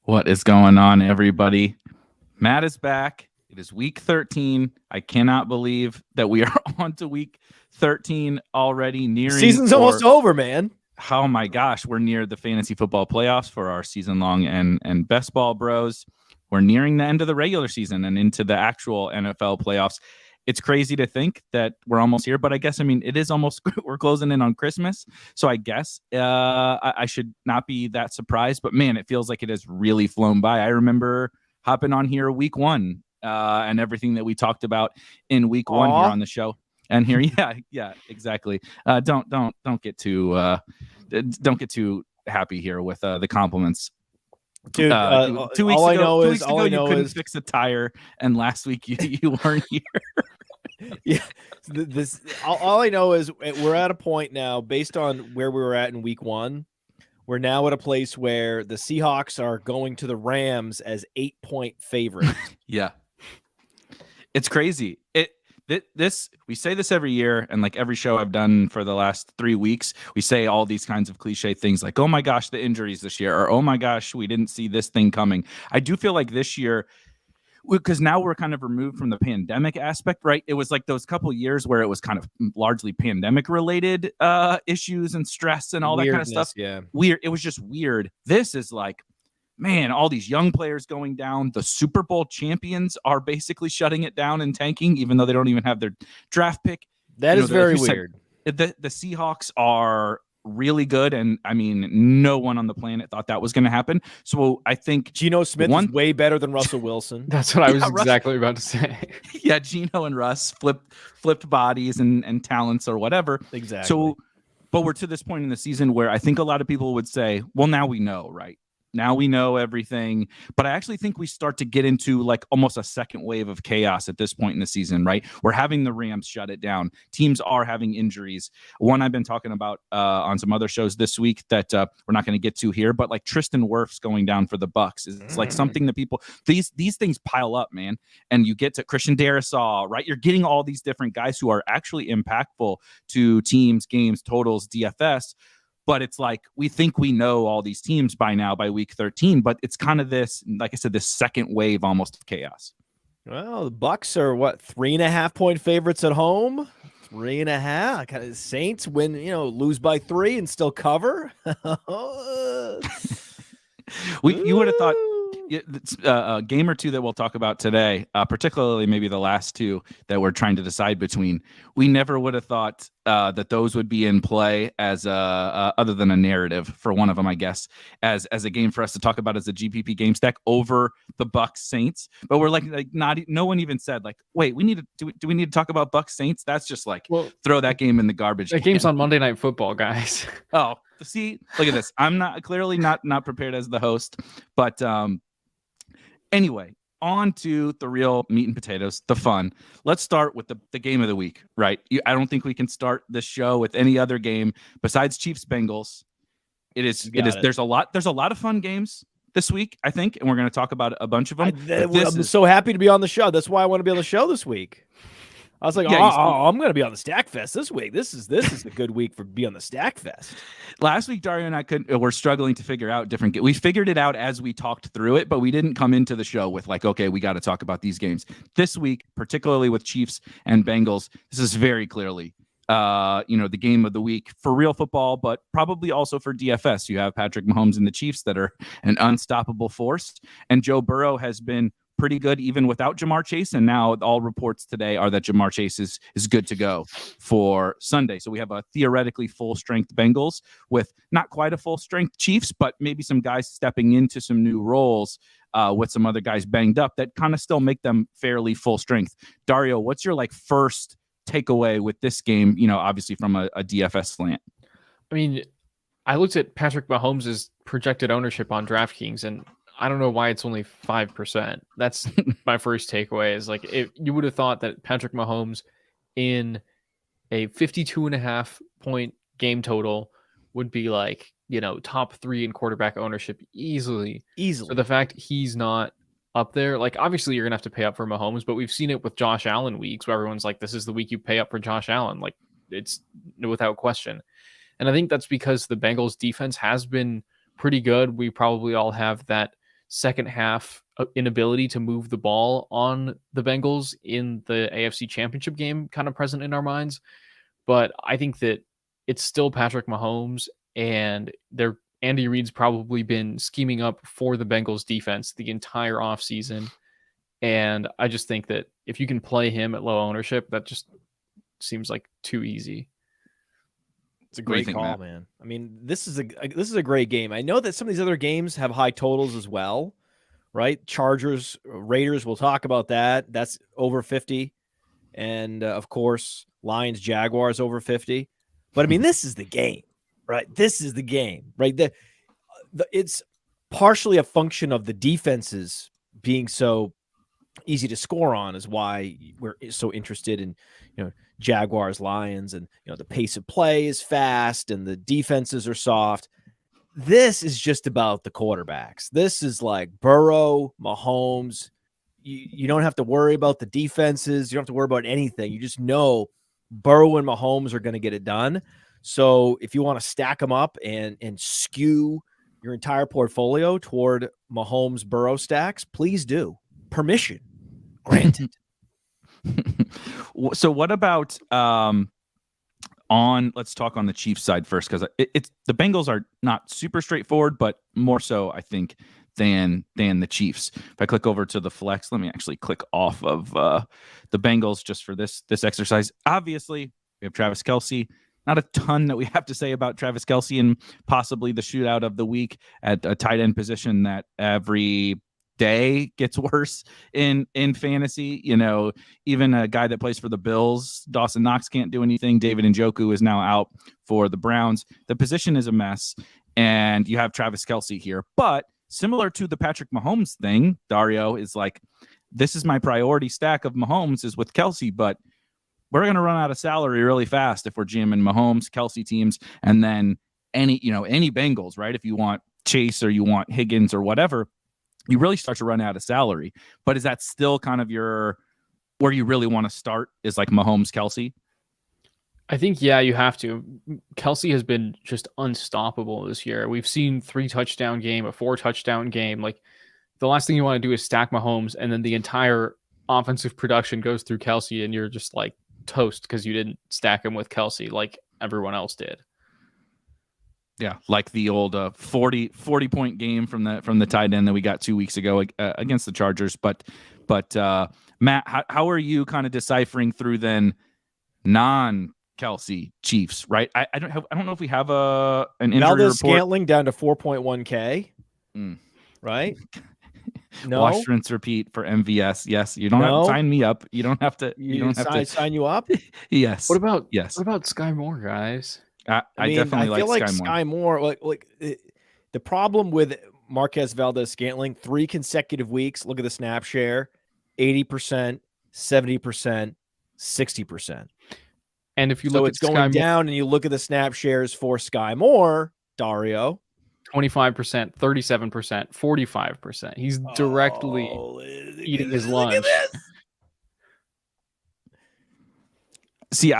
What is going on, everybody? Matt is back. It is week 13. I cannot believe that we are on to week 13 already, nearing season's almost over, man. Oh my gosh, we're near the fantasy football playoffs for our season long and best ball bros. We're nearing the end of the regular season and into the actual NFL playoffs. It's crazy to think that we're almost here, but I guess, it is almost, we're closing in on Christmas. So I guess I should not be that surprised, but man, it feels like it has really flown by. I remember hopping on here week one and everything that we talked about in week one here on the show. And here, yeah, exactly. Don't get too happy here with the compliments. Dude, 2 weeks ago, you couldn't fix a tire, and last week you weren't here. Yeah, all I know is we're at a point now, based on where we were at in week one. We're now at a place where the Seahawks are going to the Rams as 8-point favorites. Yeah, it's crazy. We say this every year, and like every show I've done for the last 3 weeks, we say all these kinds of cliche things like, oh my gosh, the injuries this year, or oh my gosh, we didn't see this thing coming. I do feel like this year, because now we're kind of removed from the pandemic aspect, right? It was like those couple years where it was kind of largely pandemic related issues and stress and all that kind of stuff. Yeah. Weird. It was just weird. This is like, man, all these young players going down. The Super Bowl champions are basically shutting it down and tanking, even though they don't even have their draft pick. That is very weird. The Seahawks are really good, and no one on the planet thought that was going to happen. So I think Geno Smith is way better than Russell Wilson. That's what I was exactly about to say. Yeah, Geno and Russ flipped bodies and talents or whatever. Exactly. So, but we're to this point in the season where I think a lot of people would say, well, now we know, right? Now we know everything, but I actually think we start to get into like almost a second wave of chaos at this point in the season, right? We're having the Rams shut it down. Teams are having injuries. One I've been talking about on some other shows this week that we're not going to get to here, but like Tristan Wirfs going down for the Bucks is like something that people, these things pile up, man. And you get to Christian Darrisaw, right? You're getting all these different guys who are actually impactful to teams, games, totals, DFS. But it's like we think we know all these teams by now by week 13, but it's kind of this, like I said, this second wave almost of chaos. Well, the Bucks are 3.5-point favorites at home. 3.5. Saints win, lose by 3 and still cover. You would have thought a game or two that we'll talk about today, particularly maybe the last two that we're trying to decide between. We never would have thought that those would be in play as other than a narrative for one of them, I guess, as a game for us to talk about as a GPP game stack over the Bucks Saints. But we're no one even said like, wait, we need to do we need to talk about Bucks Saints? That's just like throw that game in the garbage. That game's on Monday Night Football, guys. Oh, see, look at this. I'm not prepared as the host, but anyway, on to the real meat and potatoes, the fun. Let's start with the game of the week, right? I don't think we can start this show with any other game besides Chiefs Bengals. There's a lot of fun games this week, I think, and we're going to talk about a bunch of them. I'm so happy to be on the show. That's why I want to be on the show this week. I was like, I'm going to be on the Stack Fest this week. This is a good week for be on the Stack Fest. Last week, Dario and I were struggling to figure out different. We figured it out as we talked through it, but we didn't come into the show with like, okay, we got to talk about these games this week, particularly with Chiefs and Bengals. This is very clearly, the game of the week for real football, but probably also for DFS. You have Patrick Mahomes and the Chiefs that are an unstoppable force, and Joe Burrow has been pretty good even without Jamar Chase, and now all reports today are that Jamar Chase is good to go for Sunday. So we have a theoretically full strength Bengals with not quite a full strength Chiefs, but maybe some guys stepping into some new roles with some other guys banged up that kind of still make them fairly full strength. Dario, what's your first takeaway with this game, obviously from a DFS slant? I looked at Patrick Mahomes' projected ownership on DraftKings, and I don't know why it's only 5%. That's my first takeaway is you would have thought that Patrick Mahomes in a 52.5 point game total would be top 3 in quarterback ownership easily. So the fact he's not up there, obviously you're going to have to pay up for Mahomes, but we've seen it with Josh Allen weeks where everyone's like, this is the week you pay up for Josh Allen. It's without question. And I think that's because the Bengals defense has been pretty good. We probably all have that second half inability to move the ball on the Bengals in the AFC Championship game kind of present in our minds. But I think that it's still Patrick Mahomes, and Andy Reid's probably been scheming up for the Bengals defense the entire offseason. And I just think that if you can play him at low ownership, that just seems like too easy. It's a great call, man. I mean, this is a great game. I know that some of these other games have high totals as well, right? Chargers, Raiders, we'll talk about that. That's over 50. And of course, Lions, Jaguars over 50. But I mean, this is the game, right? This is the game, right? It's partially a function of the defenses being so easy to score on is why we're so interested in, Jaguars, Lions, and, the pace of play is fast and the defenses are soft. This is just about the quarterbacks. This is like Burrow, Mahomes. You don't have to worry about the defenses. You don't have to worry about anything. You just know Burrow and Mahomes are going to get it done. So if you want to stack them up and skew your entire portfolio toward Mahomes Burrow stacks, please do. Permission granted. So what about let's talk on the Chiefs side first, because it's the Bengals are not super straightforward, but more so I think than the Chiefs. If I click over to the flex, let me actually click off of the Bengals just for this exercise. Obviously, we have Travis Kelce. Not a ton that we have to say about Travis Kelce and possibly the shootout of the week at a tight end position that every day gets worse in fantasy. Even a guy that plays for the Bills, Dawson Knox, can't do anything. David Njoku is now out for the Browns. The position is a mess, and you have Travis Kelce here. But similar to the Patrick Mahomes thing, Dario is like, this is my priority stack of Mahomes is with Kelce, but we're going to run out of salary really fast if we're GMing Mahomes, Kelce teams, and then any Bengals, right? If you want Chase or you want Higgins or whatever, you really start to run out of salary. But is that still kind of where you really want to start is like Mahomes, Kelce? I think, yeah, you have to. Kelce has been just unstoppable this year. We've seen 3-touchdown game, a 4-touchdown game. Like, the last thing you want to do is stack Mahomes, and then the entire offensive production goes through Kelce, and you're just like toast because you didn't stack him with Kelce like everyone else did. Yeah, like the old 40-point game from the tight end that we got 2 weeks ago against the Chargers. But Matt, how are you kind of deciphering through then non-Kelce Chiefs? Right, I don't know if we have an injury report. Scantling down to 4.1K. Right. No. Wash, rinse, repeat for MVS. Yes, you don't have to sign me up. You don't have to. You don't have to sign you up. Yes. What about Sky Moore, guys? I definitely feel like Sky Moore. Like the problem with Marquez Valdez-Scantling, 3 consecutive weeks. Look at the snap share: 80%, 70%, 60%. And if you look, it's going down, and you look at the snap shares for Sky Moore, Dario, 25%, 37%, 45%. He's directly eating his lunch. See,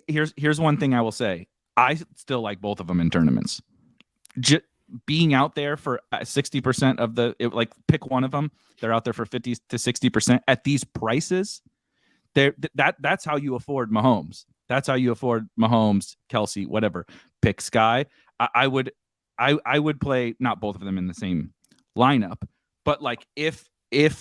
here's one thing I will say. I still like both of them in tournaments. Being out there for 60% of pick one of them. They're out there for 50 to 60% at these prices. That's how you afford Mahomes. That's how you afford Mahomes, Kelce, whatever. Pick Sky. I would play not both of them in the same lineup, but like if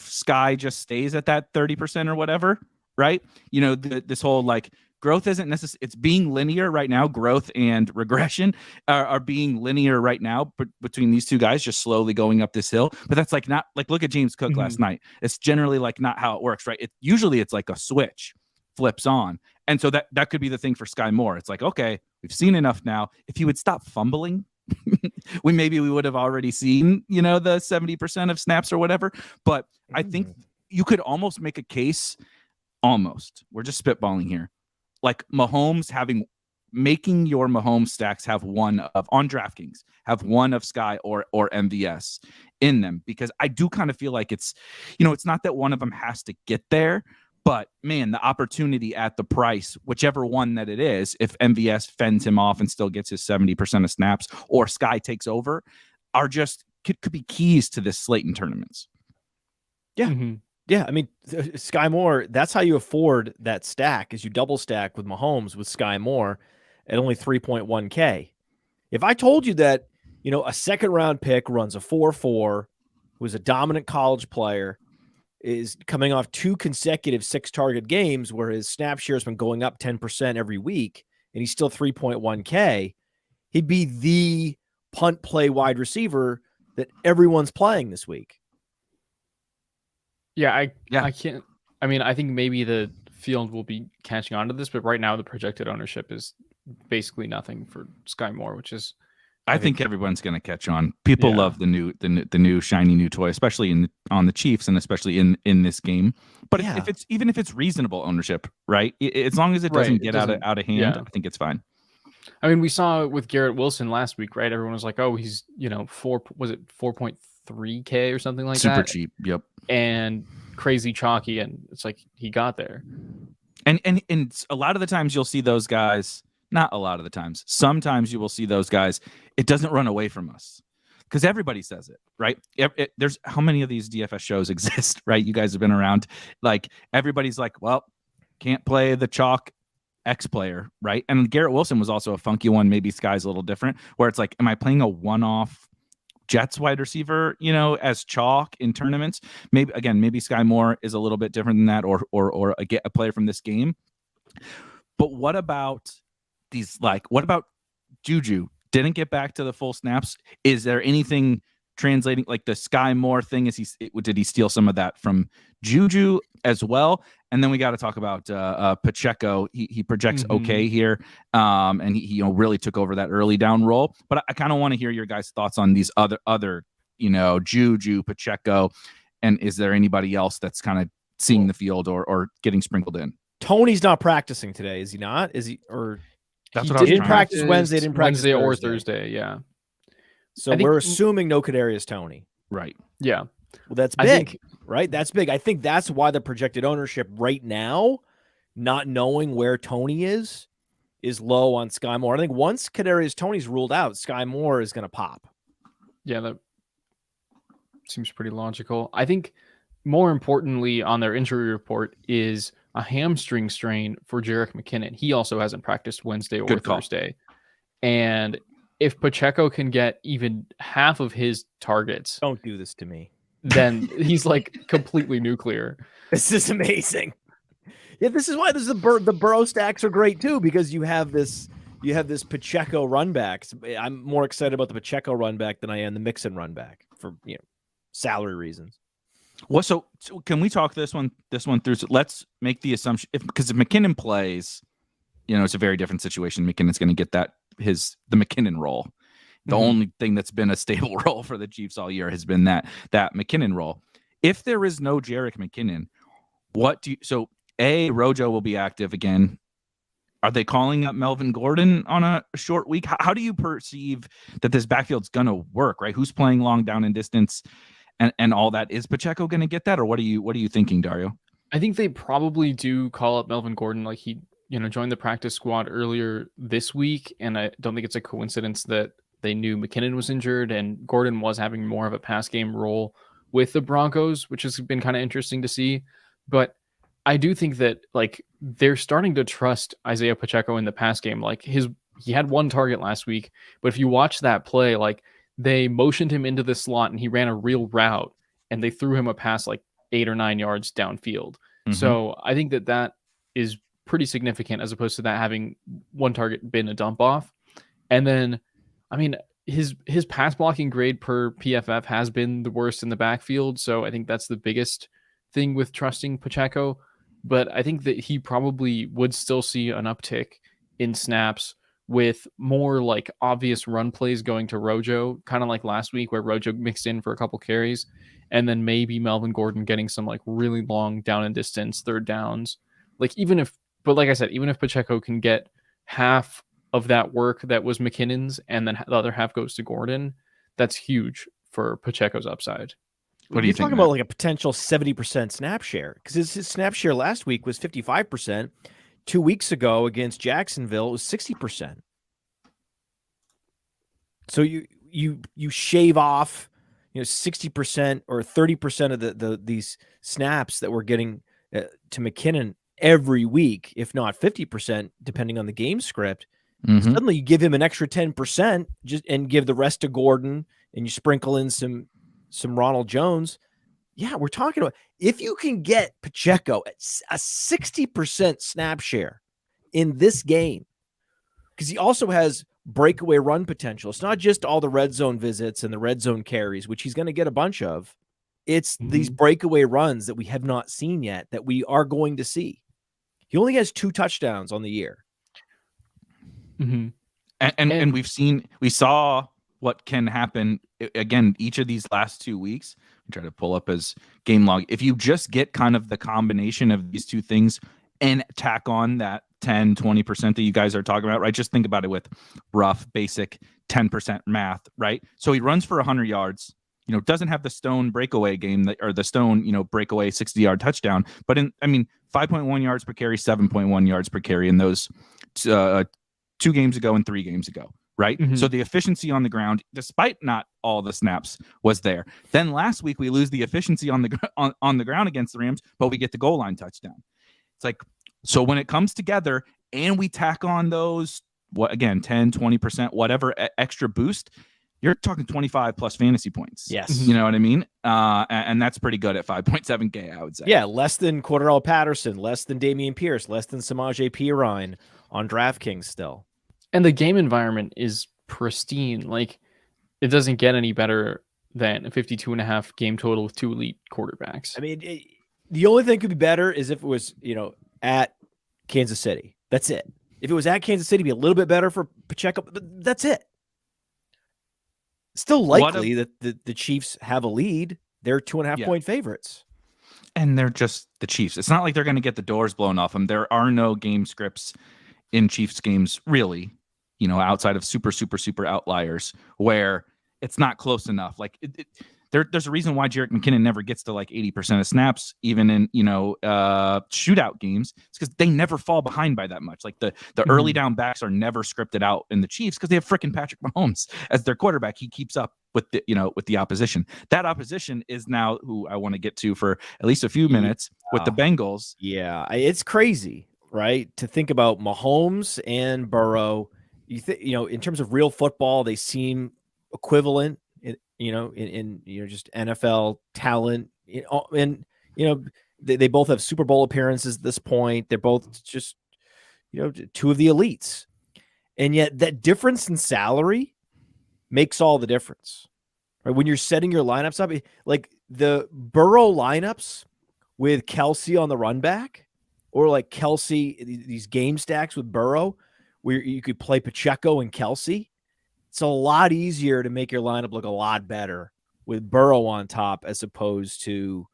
Sky just stays at that 30% or whatever, right? This whole like growth isn't necessary. It's being linear right now. Growth and regression are being linear right now, but between these two guys just slowly going up this hill. But that's like not like, look at James Cook last night. It's generally like not how it works, right? Usually it's like a switch flips on. And so that could be the thing for Sky Moore. It's like, okay, we've seen enough now. If he would stop fumbling, we would have already seen, the 70% of snaps or whatever. But I think you could almost make a case, we're just spitballing here, like Mahomes making your Mahomes stacks have one of on DraftKings, have one of Sky or MVS in them, because I do kind of feel like it's not that one of them has to get there. But man, the opportunity at the price, whichever one that it is, if MVS fends him off and still gets his 70% of snaps, or Sky takes over, are just could be keys to this slate in tournaments. Yeah. Mm-hmm. Yeah, I mean, Sky Moore, that's how you afford that stack, is you double stack with Mahomes with Sky Moore at only 3.1K. If I told you that, a second round pick runs a 4.4, was a dominant college player, is coming off 2 consecutive 6-target games where his snap share has been going up 10% every week, and he's still 3.1K, he'd be the punt play wide receiver that everyone's playing this week. Yeah, I can't. I mean, I think maybe the field will be catching on to this, but right now the projected ownership is basically nothing for Sky Moore, which is. I think everyone's going to catch on. People love the new shiny new toy, especially on the Chiefs and especially in this game. But if it's reasonable ownership, right? As long as it doesn't get out of hand, I think it's fine. I mean, we saw with Garrett Wilson last week, right? Everyone was like, "Oh, he's 4.3K or something like that." Super cheap. Yep. And crazy chalky, and it's like he got there. And a lot of the times you'll see those guys. Not a lot of the times. Sometimes you will see those guys. It doesn't run away from us because everybody says it, right? There's how many of these DFS shows exist, right? You guys have been around. Like everybody's like, well, can't play the chalk X player, right? And Garrett Wilson was also a funky one. Maybe Sky's a little different, where it's like, am I playing a one-off Jets wide receiver, as chalk in tournaments? Maybe Sky Moore is a little bit different than that, or a player from this game. But what about what about Juju? Didn't get back to the full snaps. Is there anything translating like the Sky Moore thing? Did he steal some of that from Juju as well? And then we got to talk about Pacheco. He projects okay here, and he really took over that early down role. But I kind of want to hear your guys' thoughts on these other Juju, Pacheco, and is there anybody else that's kind of seeing the field or getting sprinkled in? Tony's not practicing today, is he not? Is he or? That's he what didn't practice Wednesday. Didn't practice Wednesday or Thursday. Yeah. So we're assuming no Kadarius Toney. Right. Yeah. Well, that's big, right? That's big. I think that's why the projected ownership right now, not knowing where Toney is low on Sky Moore. I think once Kadarius Toney's ruled out, Sky Moore is going to pop. Yeah, that seems pretty logical. I think more importantly on their injury report is a hamstring strain for Jerick McKinnon. He also hasn't practiced Wednesday or Thursday. And if Pacheco can get even half of his targets, don't do this to me, then he's like completely nuclear. This is amazing. Yeah, this is why the Burrow stacks are great too, because you have this Pacheco run back. I'm more excited about the Pacheco run back than I am the Mixon run back for salary reasons. Well, so can we talk this one through? So let's make the assumption because if McKinnon plays, it's a very different situation. McKinnon's going to get the McKinnon role. The only thing that's been a stable role for the Chiefs all year has been that McKinnon role. If there is no Jerick McKinnon, Rojo will be active again. Are they calling up Melvin Gordon on a short week? How do you perceive that this backfield's going to work, right? Who's playing long down and distance? And all that, is Pacheco going to get that, or what are you thinking, Dario? I think they probably do call up Melvin Gordon. Like he, joined the practice squad earlier this week, and I don't think it's a coincidence that they knew McKinnon was injured and Gordon was having more of a pass game role with the Broncos, which has been kind of interesting to see. But I do think that they're starting to trust Isaiah Pacheco in the pass game. He had one target last week, but if you watch that play, they motioned him into the slot and he ran a real route and they threw him a pass 8 or 9 yards downfield. Mm-hmm. So I think that is pretty significant as opposed to that having one target been a dump off. And then, I mean, his pass blocking grade per PFF has been the worst in the backfield. So I think that's the biggest thing with trusting Pacheco. But I think that he probably would still see an uptick in snaps with more obvious run plays going to Rojo, kind of like last week where Rojo mixed in for a couple carries, and then maybe Melvin Gordon getting some really long down and distance third downs. Even if Pacheco can get half of that work that was McKinnon's and then the other half goes to Gordon, that's huge for Pacheco's upside. What are you talking about? A potential 70% snap share, because his snap share last week was 55%. 2 weeks ago against Jacksonville, it was 60%. So you shave off 60% or 30% of these snaps that we're getting to McKinnon every week, if not 50%, depending on the game script. Suddenly you give him an extra 10% and give the rest to Gordon, and you sprinkle in some Ronald Jones. Yeah, we're talking about if you can get Pacheco at a 60% snap share in this game, because he also has breakaway run potential. It's not just all the red zone visits and the red zone carries, which he's going to get a bunch of. It's these breakaway runs that we have not seen yet that we are going to see. He only has 2 touchdowns on the year. And we saw what can happen again each of these last 2 weeks. I try to pull up his game log. If you just get kind of the combination of these two things and tack on that 10-20% that you guys are talking about, right? Just think about it with rough basic 10% math, right? So he runs for 100 yards, doesn't have the Stone breakaway game or the Stone, breakaway 60-yard touchdown, but 5.1 yards per carry, 7.1 yards per carry in those 2 games ago and 3 games ago, right? So the efficiency on the ground, despite not all the snaps, was there. Then last week we lose the efficiency on the ground against the Rams, but we get the goal line touchdown. It's like, so when it comes together and we tack on those, 10-20%, whatever extra boost, you're talking 25 plus fantasy points. Yes. You know what I mean? And that's pretty good at 5.7K, I would say. Yeah, less than Cordarrelle Patterson, less than Dameon Pierce, less than Samaje Perine on DraftKings still. And the game environment is pristine. Like, it doesn't get any better than a 52.5 game total with 2 elite quarterbacks. I mean, the only thing could be better is if it was, at Kansas City. That's it. If it was at Kansas City, it'd be a little bit better for Pacheco, but that's it. Still likely that the Chiefs have a lead. They're 2.5 point favorites. And they're just the Chiefs. It's not like they're going to get the doors blown off them. There are no game scripts in Chiefs games, really, outside of super, super, super outliers where it's not close enough. Like there's a reason why Jerick McKinnon never gets to like 80% of snaps, even in, shootout games. It's because they never fall behind by that much. Like the early down backs are never scripted out in the Chiefs because they have freaking Patrick Mahomes as their quarterback. He keeps up with the opposition. That opposition is now who I want to get to for at least a few minutes with the Bengals. Yeah, it's crazy, right? To think about Mahomes and Burrow. In terms of real football, they seem equivalent. In just NFL talent, and they both have Super Bowl appearances at this point. They're both just 2 of the elites, and yet that difference in salary makes all the difference, right? When you're setting your lineups up, like the Burrow lineups with Kelsey on the run back, or like Kelsey, these game stacks with Burrow, where you could play Pacheco and Kelsey. It's a lot easier to make your lineup look a lot better with Burrow on top as opposed to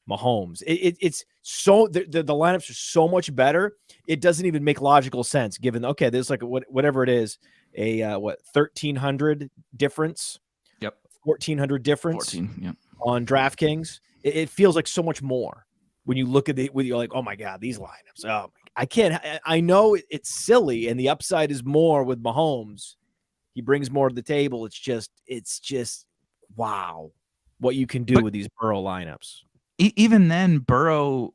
Mahomes. It's so the lineups are so much better. It doesn't even make logical sense given, there's like whatever it is, a 1,300 difference. Yep. 1,400 difference 14, yep. On DraftKings. It feels like so much more when you look at you're like, oh my God, these lineups. Oh, I can't. I know it's silly and the upside is more with Mahomes. He brings more to the table. It's just wow what you can do with these Burrow lineups. Even then, Burrow,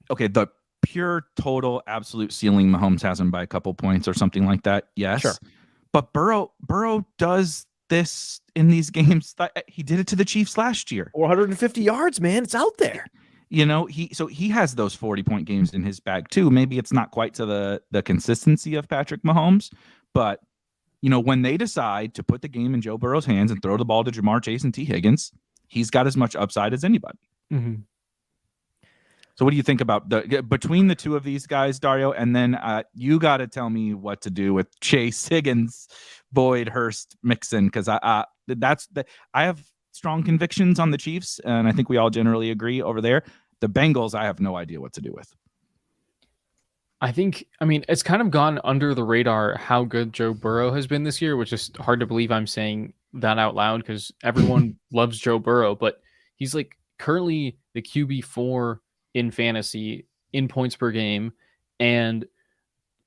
the pure total absolute ceiling, Mahomes has him by a couple points or something like that. Yes. Sure. But Burrow does this in these games. He did it to the Chiefs last year. 450 yards, man. It's out there. He has those 40-point games in his bag too. Maybe it's not quite to the consistency of Patrick Mahomes, but when they decide to put the game in Joe Burrow's hands and throw the ball to Jamar Chase and T. Higgins, he's got as much upside as anybody. So what do you think about between the two of these guys, Dario? And then you got to tell me what to do with Chase, Higgins, Boyd, Hurst, Mixon, because I have strong convictions on the Chiefs, and I think we all generally agree over there. The Bengals, I have no idea what to do with. It's kind of gone under the radar how good Joe Burrow has been this year, which is hard to believe I'm saying that out loud because everyone loves Joe Burrow, but he's like currently the QB4 in fantasy in points per game. And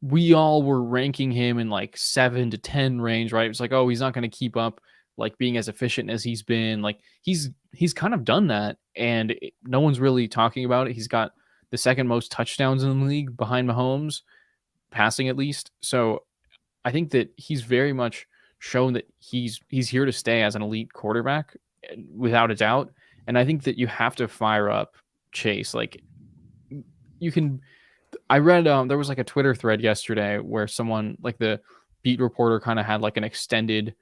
we all were ranking him in like 7 to 10 range, right? It's like, oh, he's not going to keep up like being as efficient as he's been. Like he's kind of done that, and no one's really talking about it. He's got the second most touchdowns in the league behind Mahomes, passing at least. So I think that he's very much shown that he's here to stay as an elite quarterback without a doubt. And I think that you have to fire up Chase. Like you can, I read, there was like a Twitter thread yesterday where someone, like the beat reporter, kind of had like an extended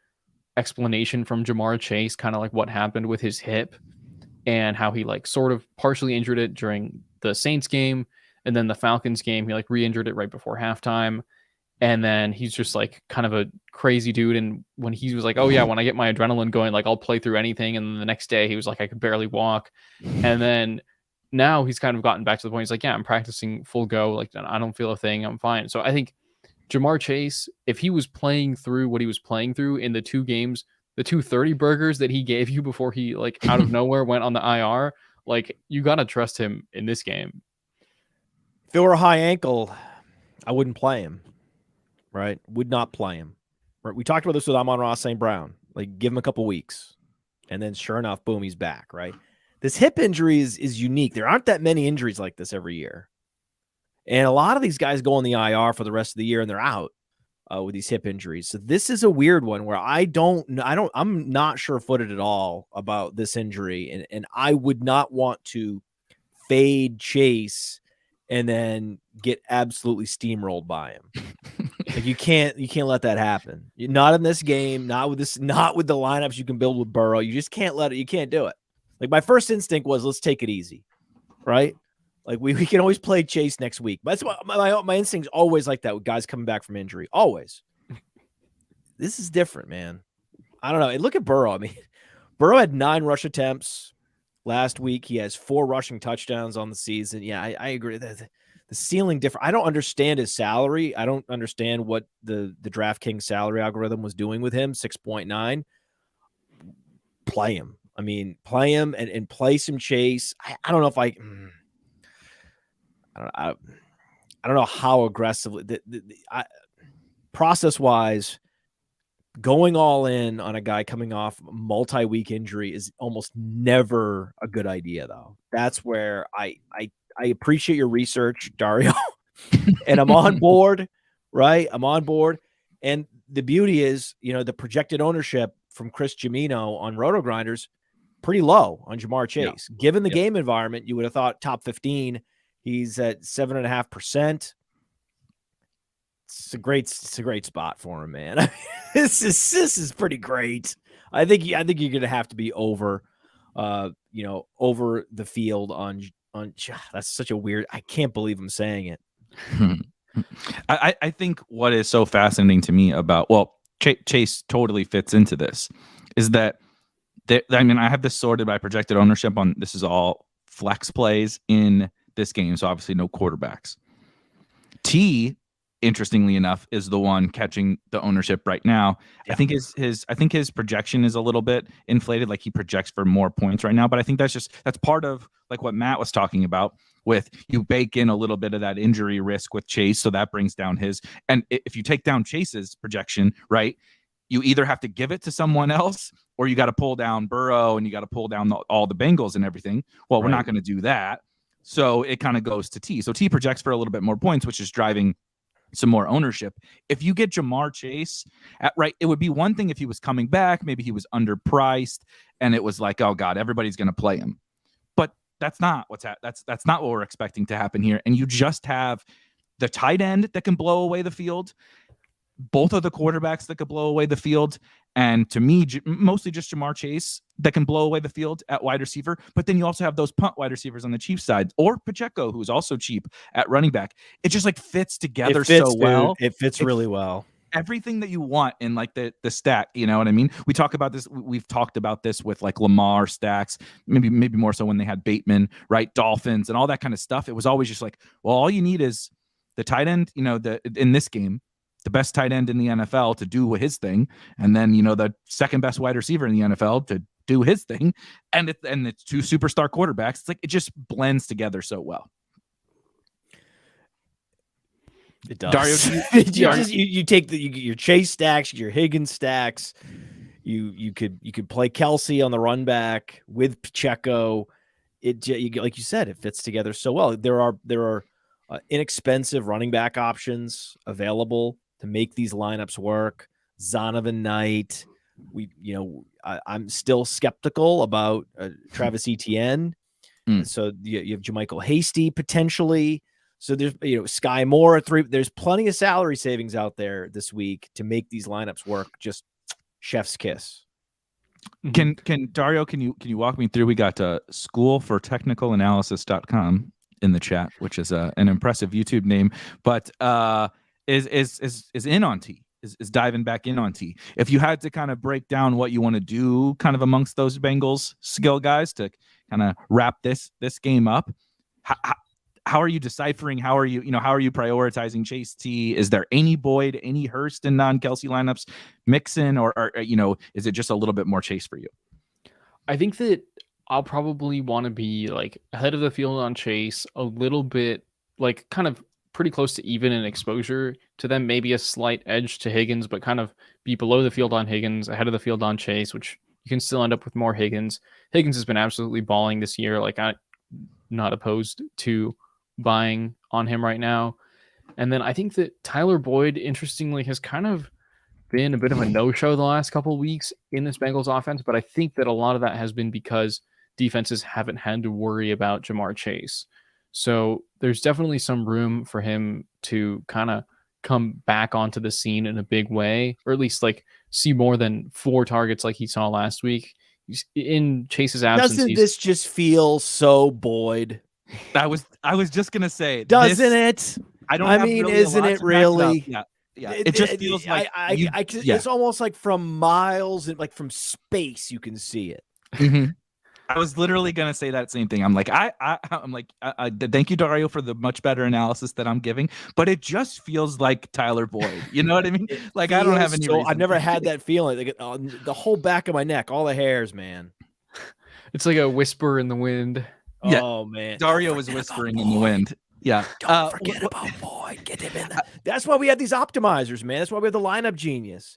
explanation from Jamar Chase, kind of like what happened with his hip and how he like sort of partially injured it during the Saints game. And then the Falcons game, he like re-injured it right before halftime. And then he's just like kind of a crazy dude. And when he was like, oh yeah, when I get my adrenaline going, like I'll play through anything. And then the next day he was like, I could barely walk. And then now he's kind of gotten back to the point. He's like, yeah, I'm practicing full go. Like I don't feel a thing. I'm fine. So I think Jamar Chase, if he was playing through what he was playing through in the 2 games, the 230 burgers that he gave you before he like out of nowhere went on the IR, like you got to trust him in this game. If it were a high ankle, I wouldn't play him. Right? Would not play him. Right? We talked about this with Amon-Ra St. Brown. Like, give him a couple weeks. And then sure enough, boom, he's back, right? This hip injury is unique. There aren't that many injuries like this every year. And a lot of these guys go on the IR for the rest of the year and they're out with these hip injuries. So this is a weird one where I'm not sure-footed at all about this injury. And I would not want to fade Chase and then get absolutely steamrolled by him. Like you can't let that happen. Not in this game, not with the lineups you can build with Burrow. You just can't let it. You can't do it. Like my first instinct was, let's take it easy, right? Like we can always play Chase next week. But that's what my instinct's always like that with guys coming back from injury. Always. This is different, man. I don't know. And look at Burrow. I mean, Burrow had 9 rush attempts last week. He has 4 rushing touchdowns on the season. Yeah, I agree. The ceiling different. I don't understand his salary. I don't understand what the Draftkings salary algorithm was doing with him. 6.9. Play him. I mean, play him and play some Chase. I don't know if I don't know how aggressively process wise going all in on a guy coming off multi-week injury is almost never a good idea though. That's where I appreciate your research, Dario, and I'm on board, right? I'm on board. And the beauty is, the projected ownership from Chris Gimino on RotoGrinders, pretty low on Jamar Chase. Yeah. Given the game environment, you would have thought top 15. He's at 7.5%. It's a great spot for him, man. This is pretty great. I think you're going to have to be over the field on that's such a weird. I can't believe I'm saying it. I think what is so fascinating to me about Chase totally fits into this is that I have this sorted by projected ownership on this is all flex plays in this game, so obviously no quarterbacks. T, interestingly enough, is the one catching the ownership right now. Yeah. I think his projection is a little bit inflated. Like he projects for more points right now, but I think that's part of like what Matt was talking about with you bake in a little bit of that injury risk with Chase. So that brings down his, and if you take down Chase's projection, right, you either have to give it to someone else or you got to pull down Burrow and you got to pull down all the Bengals and everything. Well, we're not going to do that. So it kind of goes to T. So T projects for a little bit more points, which is driving some more ownership. If you get Jamar Chase it would be one thing if he was coming back, maybe he was underpriced and it was like, oh God, everybody's going to play him. But that's not that's not what we're expecting to happen here. And you just have the tight end that can blow away the field, both of the quarterbacks that could blow away the field, and to me, mostly just Jamar Chase that can blow away the field at wide receiver. But then you also have those punt wide receivers on the Chiefs side, or Pacheco, who's also cheap at running back. It just like fits together so well. It fits really well. Everything that you want in like the stack, you know what I mean? We talk about this. We've talked about this with like Lamar stacks, maybe more so when they had Bateman, right? Dolphins and all that kind of stuff. It was always just like, well, all you need is the tight end, in this game, the best tight end in the NFL to do his thing, and then the second best wide receiver in the NFL to do his thing, and it's 2 superstar quarterbacks. It's like it just blends together so well. It does. Dario, you take your Chase stacks, your Higgins stacks, You could play Kelley on the run back with Pacheco. Like you said, it fits together so well. There are inexpensive running back options available to make these lineups work. Zonovan Knight. I'm still skeptical about Travis Etienne. So you have Jermichael Hasty potentially. So there's Sky Moore at 3. There's plenty of salary savings out there this week to make these lineups work. Just chef's kiss. Can Dario, can you walk me through? We got schoolfortechnicalanalysis.com in the chat, which is an impressive YouTube name, but is in on T. Is diving back in on T. If you had to kind of break down what you want to do kind of amongst those Bengals skill guys to kind of wrap this game up, how are you deciphering? How are you prioritizing Chase T? Is there any Boyd, any Hurst in non-Kelley lineups, Mixon, or is it just a little bit more Chase for you? I think that I'll probably want to be like ahead of the field on Chase, a little bit like kind of pretty close to even in exposure to them, maybe a slight edge to Higgins, but kind of be below the field on Higgins, ahead of the field on Chase, which you can still end up with more Higgins. Higgins has been absolutely balling this year. Like, I'm not opposed to buying on him right now. And then I think that Tyler Boyd, interestingly, has kind of been a bit of a no-show the last couple of weeks in this Bengals offense, but I think that a lot of that has been because defenses haven't had to worry about Jamar Chase. So there's definitely some room for him to kind of come back onto the scene in a big way, or at least like see more than 4 targets like he saw last week. In Chase's absence, doesn't this just feel so Boyd? I was just gonna say, doesn't it? I mean, isn't it really? Yeah. It just feels like it's almost like from miles and like from space you can see it. Mm-hmm. I was literally gonna say that same thing. I'm like, thank you, Dario, for the much better analysis that I'm giving, but it just feels like Tyler Boyd. You know what I mean? Like, I don't have any. I've never had that feeling. Like the whole back of my neck, all the hairs, man. It's like a whisper in the wind. Yeah. Oh man, Dario was whispering in the wind. Yeah. Don't forget about Boyd. Get him in. That's why we have these optimizers, man. That's why we have the lineup genius.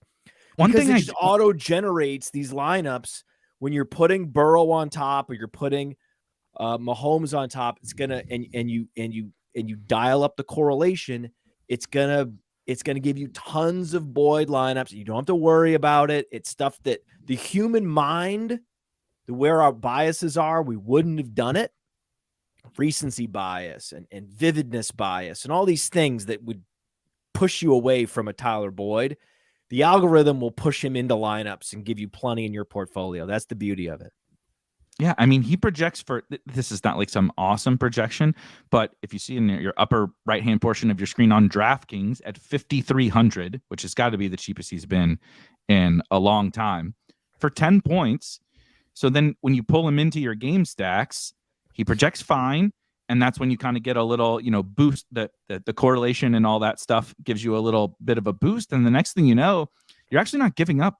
One thing it just auto generates these lineups. When you're putting Burrow on top or you're putting Mahomes on top, it's gonna and you dial up the correlation. It's gonna give you tons of Boyd lineups. You don't have to worry about it. It's stuff that the human mind, where our biases are, we wouldn't have done it. Recency bias and vividness bias and all these things that would push you away from a Tyler Boyd. The algorithm will push him into lineups and give you plenty in your portfolio. That's the beauty of it. Yeah, I mean, he projects for, this is not like some awesome projection, but if you see in your upper right-hand portion of your screen on DraftKings at 5,300, which has got to be the cheapest he's been in a long time, for 10 points. So then when you pull him into your game stacks, he projects fine. And that's when you kind of get a little, boost. The correlation and all that stuff gives you a little bit of a boost. And the next thing you know, you're actually not giving up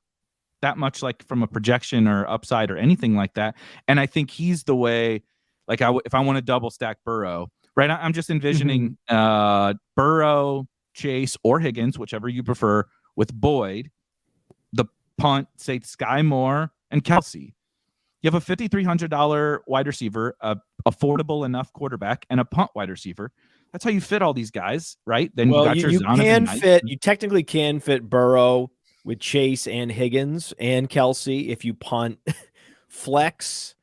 that much, like from a projection or upside or anything like that. And I think he's the way, like if I want to double stack Burrow, right? I'm just envisioning Burrow, Chase, or Higgins, whichever you prefer, with Boyd, the punt, say Sky Moore, and Kelley. You have a $5,300 wide receiver, a affordable enough quarterback, and a punt wide receiver. That's how you fit all these guys, right? Then you got your you technically can fit Burrow with Chase and Higgins and Kelley if you punt flex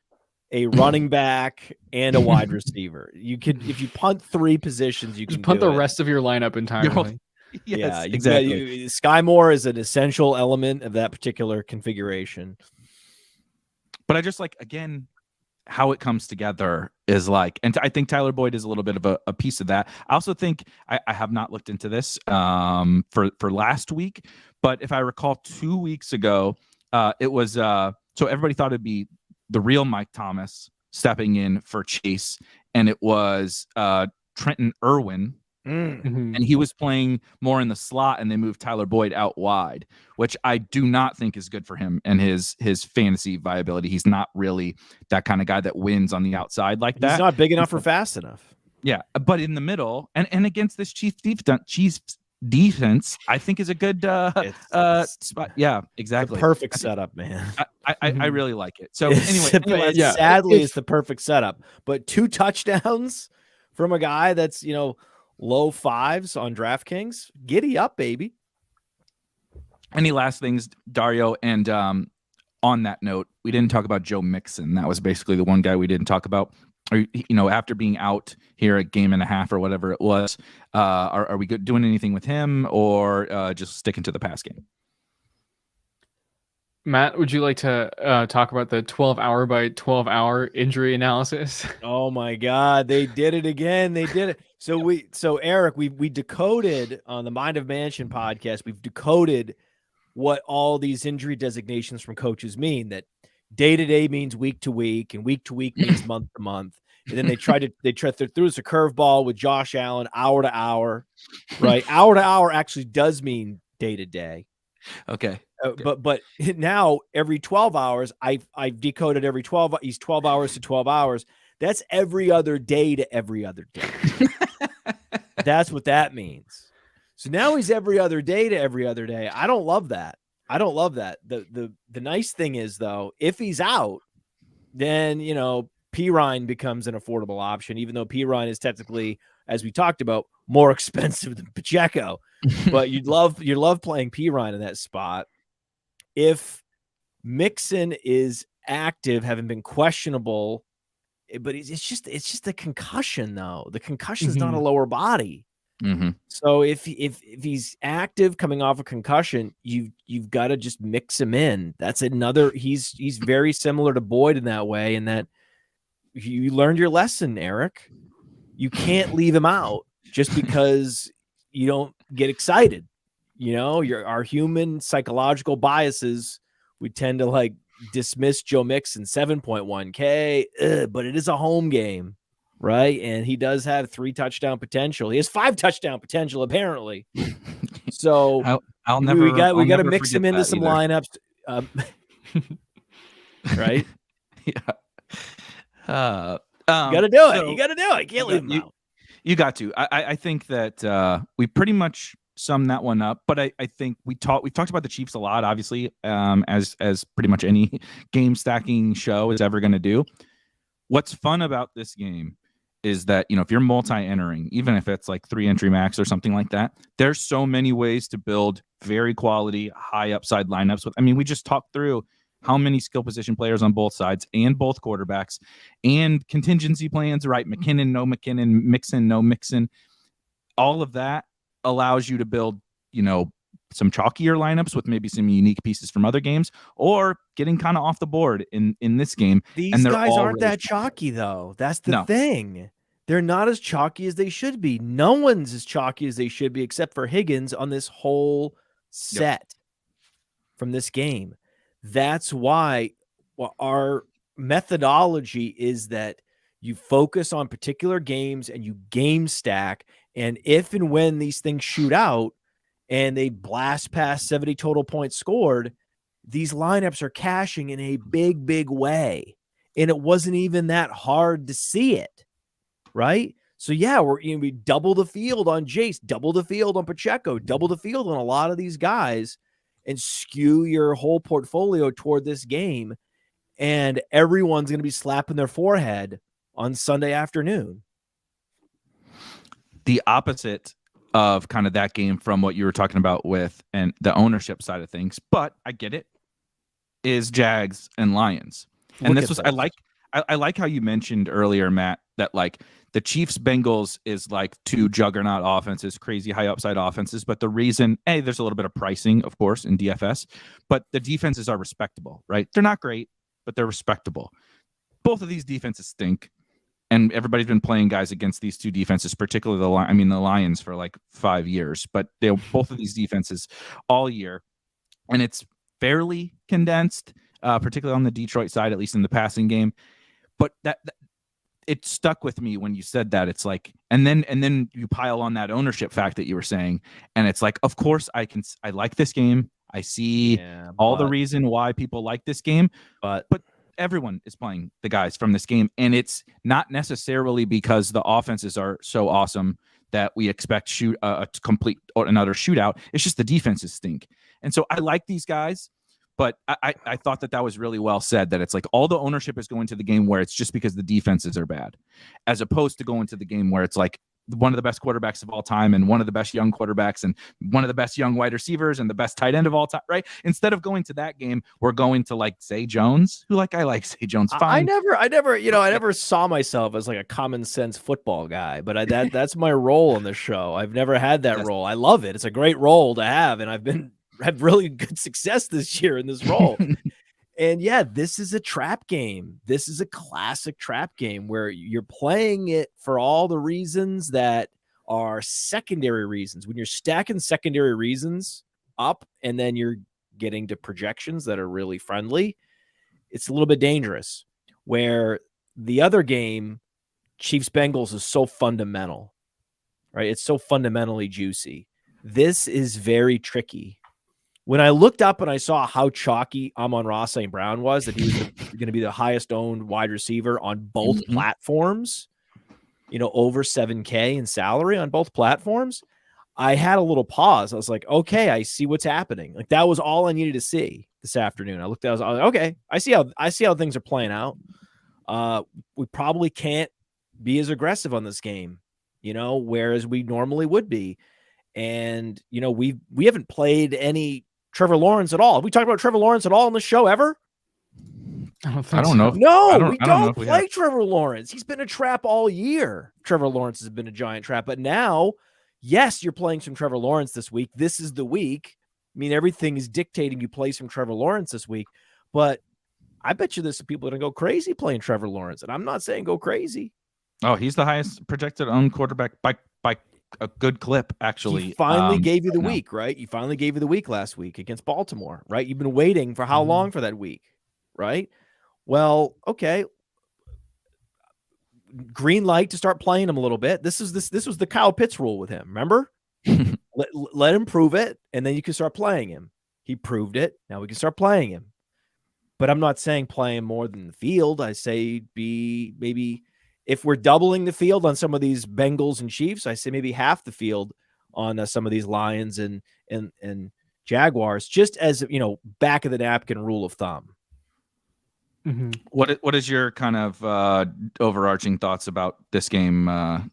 a running back and a wide receiver. You could, if you punt 3 positions, you just can punt the rest of your lineup entirely. Yes, exactly. Sky Moore is an essential element of that particular configuration. But I just like, again, how it comes together is like, and I think Tyler Boyd is a little bit of a piece of that. I also think I have not looked into this for last week, but if I recall 2 weeks ago, it was so everybody thought it'd be the real Mike Thomas stepping in for Chase, and it was Trenton Irwin. Mm-hmm. And he was playing more in the slot, and they moved Tyler Boyd out wide, which I do not think is good for him and his fantasy viability. He's not really that kind of guy that wins on the outside like that. He's not big enough or fast enough. Yeah, but in the middle and against this Chiefs defense, I think is a good It's spot. Yeah, exactly. the perfect setup, man. I really like it. So anyway, sadly, it's the perfect setup. But 2 touchdowns from a guy that's low 5s on DraftKings. Giddy up, baby. Any last things, Dario? And on that note, we didn't talk about Joe Mixon. That was basically the one guy we didn't talk about. After being out here a game and a half or whatever it was, are we doing anything with him or just sticking to the pass game? Matt, would you like to talk about the 12-hour by 12-hour injury analysis? Oh my God, they did it again. They did it. So Eric, we decoded on the Mind of Mansion podcast. We've decoded what all these injury designations from coaches mean. That day to day means week to week, and week to week means month to month. And then they threw us a curveball with Josh Allen, hour to hour, right? Hour to hour actually does mean day to day. Okay. But now every 12 hours, I've decoded every 12. He's 12 hours to 12 hours. That's every other day to every other day. That's what that means. So now he's every other day to every other day. I don't love that. The nice thing is, though, if he's out, then Pirine becomes an affordable option, even though Pirine is technically, as we talked about, more expensive than Pacheco. But you love playing Pirine in that spot. If Mixon is active, having been questionable, but it's just a concussion, though. The concussion is not a lower body. Mm-hmm. So if he's active coming off a concussion, you've got to just mix him in. That's another. He's very similar to Boyd in that way, in that you learned your lesson, Eric. You can't leave him out just because you don't get excited. Our human psychological biases. We tend to dismiss Joe Mixon 7.1K, but it is a home game. Right. And he does have 3 touchdown potential. He has 5 touchdown potential, apparently. So we got to mix him into some lineups. Right. Yeah. You got to do it. You got to do it. You can't leave him out. You got to. I think that we pretty much summed that one up. But I think we've talked about the Chiefs a lot, obviously, as pretty much any game stacking show is ever going to do. What's fun about this game is that, if you're multi-entering, even if it's 3 entry max or something like that, there's so many ways to build very quality, high upside lineups. We just talked through how many skill position players on both sides and both quarterbacks and contingency plans, right? McKinnon, no McKinnon, Mixon, no Mixon. All of that allows you to build, some chalkier lineups with maybe some unique pieces from other games, or getting kind of off the board in this game. These guys aren't that chalky, though. That's the thing. They're not as chalky as they should be. No one's as chalky as they should be, except for Higgins on this whole set from this game. That's why our methodology is that you focus on particular games and you game stack. And if and when these things shoot out, and they blast past 70 total points scored, these lineups are cashing in a big, big way. And it wasn't even that hard to see it, right? So, yeah, we double the field on Jace, double the field on Pacheco, double the field on a lot of these guys, and skew your whole portfolio toward this game. And everyone's going to be slapping their forehead on Sunday afternoon. The opposite of kind of that game from what you were talking about with and the ownership side of things, but I get it, is Jags and Lions. And this was, I like how you mentioned earlier, Matt, that the Chiefs Bengals is 2 juggernaut offenses, crazy high upside offenses. But the reason, there's a little bit of pricing, of course, in DFS, but the defenses are respectable, right? They're not great, but they're respectable. Both of these defenses stink. And everybody's been playing guys against these 2 defenses, particularly the Lions for 5 years, but both of these defenses all year. And it's fairly condensed, particularly on the Detroit side, at least in the passing game. But that it stuck with me when you said that. It's and then you pile on that ownership fact that you were saying. And it's of course I like this game. I see the reason why people like this game, but everyone is playing the guys from this game, and it's not necessarily because the offenses are so awesome that we expect a complete or another shootout. It's just the defenses stink. And so I like these guys, but I thought that was really well said, that it's like all the ownership is going to the game where it's just because the defenses are bad, as opposed to going to the game where it's like one of the best quarterbacks of all time and one of the best young quarterbacks and one of the best young wide receivers and the best tight end of all time, right? Instead of going to that game, we're going to like Zay Jones, who I like Zay Jones fine. I never saw myself as like a common sense football guy, but that's my role on the show. I've never had that role. I love it. It's a great role to have, and I've had really good success this year in this role. And yeah, this is a trap game. This is a classic trap game where you're playing it for all the reasons that are secondary reasons. When you're stacking secondary reasons up and then you're getting to projections that are really friendly, it's a little bit dangerous. Where the other game, Chiefs Bengals, is so fundamental, right? It's so fundamentally juicy. This is very tricky. When I looked up and I saw how chalky Amon-Ra St. Brown was, that he was going to be the highest owned wide receiver on both platforms, over 7K in salary on both platforms, I had a little pause. I was like, okay, I see what's happening. Like, that was all I needed to see this afternoon. I looked at it, I was like, okay, I see how things are playing out. We probably can't be as aggressive on this game, whereas we normally would be. And, we haven't played any Trevor Lawrence at all. Have we talked about Trevor Lawrence at all on the show ever? I don't know. No, we don't play Trevor Lawrence. He's been a trap all year. Trevor Lawrence has been a giant trap. But now, yes, you're playing some Trevor Lawrence this week. This is the week. I mean, everything is dictating you play some Trevor Lawrence this week. But I bet you there's some people that are going to go crazy playing Trevor Lawrence. And I'm not saying go crazy. Oh, he's the highest projected owned quarterback by a good clip, actually. He finally gave you the week, right? He finally gave you the week last week against Baltimore, right? You've been waiting for how long for that week, right? Well, okay. Green light to start playing him a little bit. This was the Kyle Pitts rule with him. Remember? let him prove it, and then you can start playing him. He proved it. Now we can start playing him. But I'm not saying play him more than the field. I say maybe if we're doubling the field on some of these Bengals and Chiefs, I say maybe half the field on some of these Lions and Jaguars, just as back of the napkin rule of thumb. Mm-hmm. What is your kind of overarching thoughts about this game,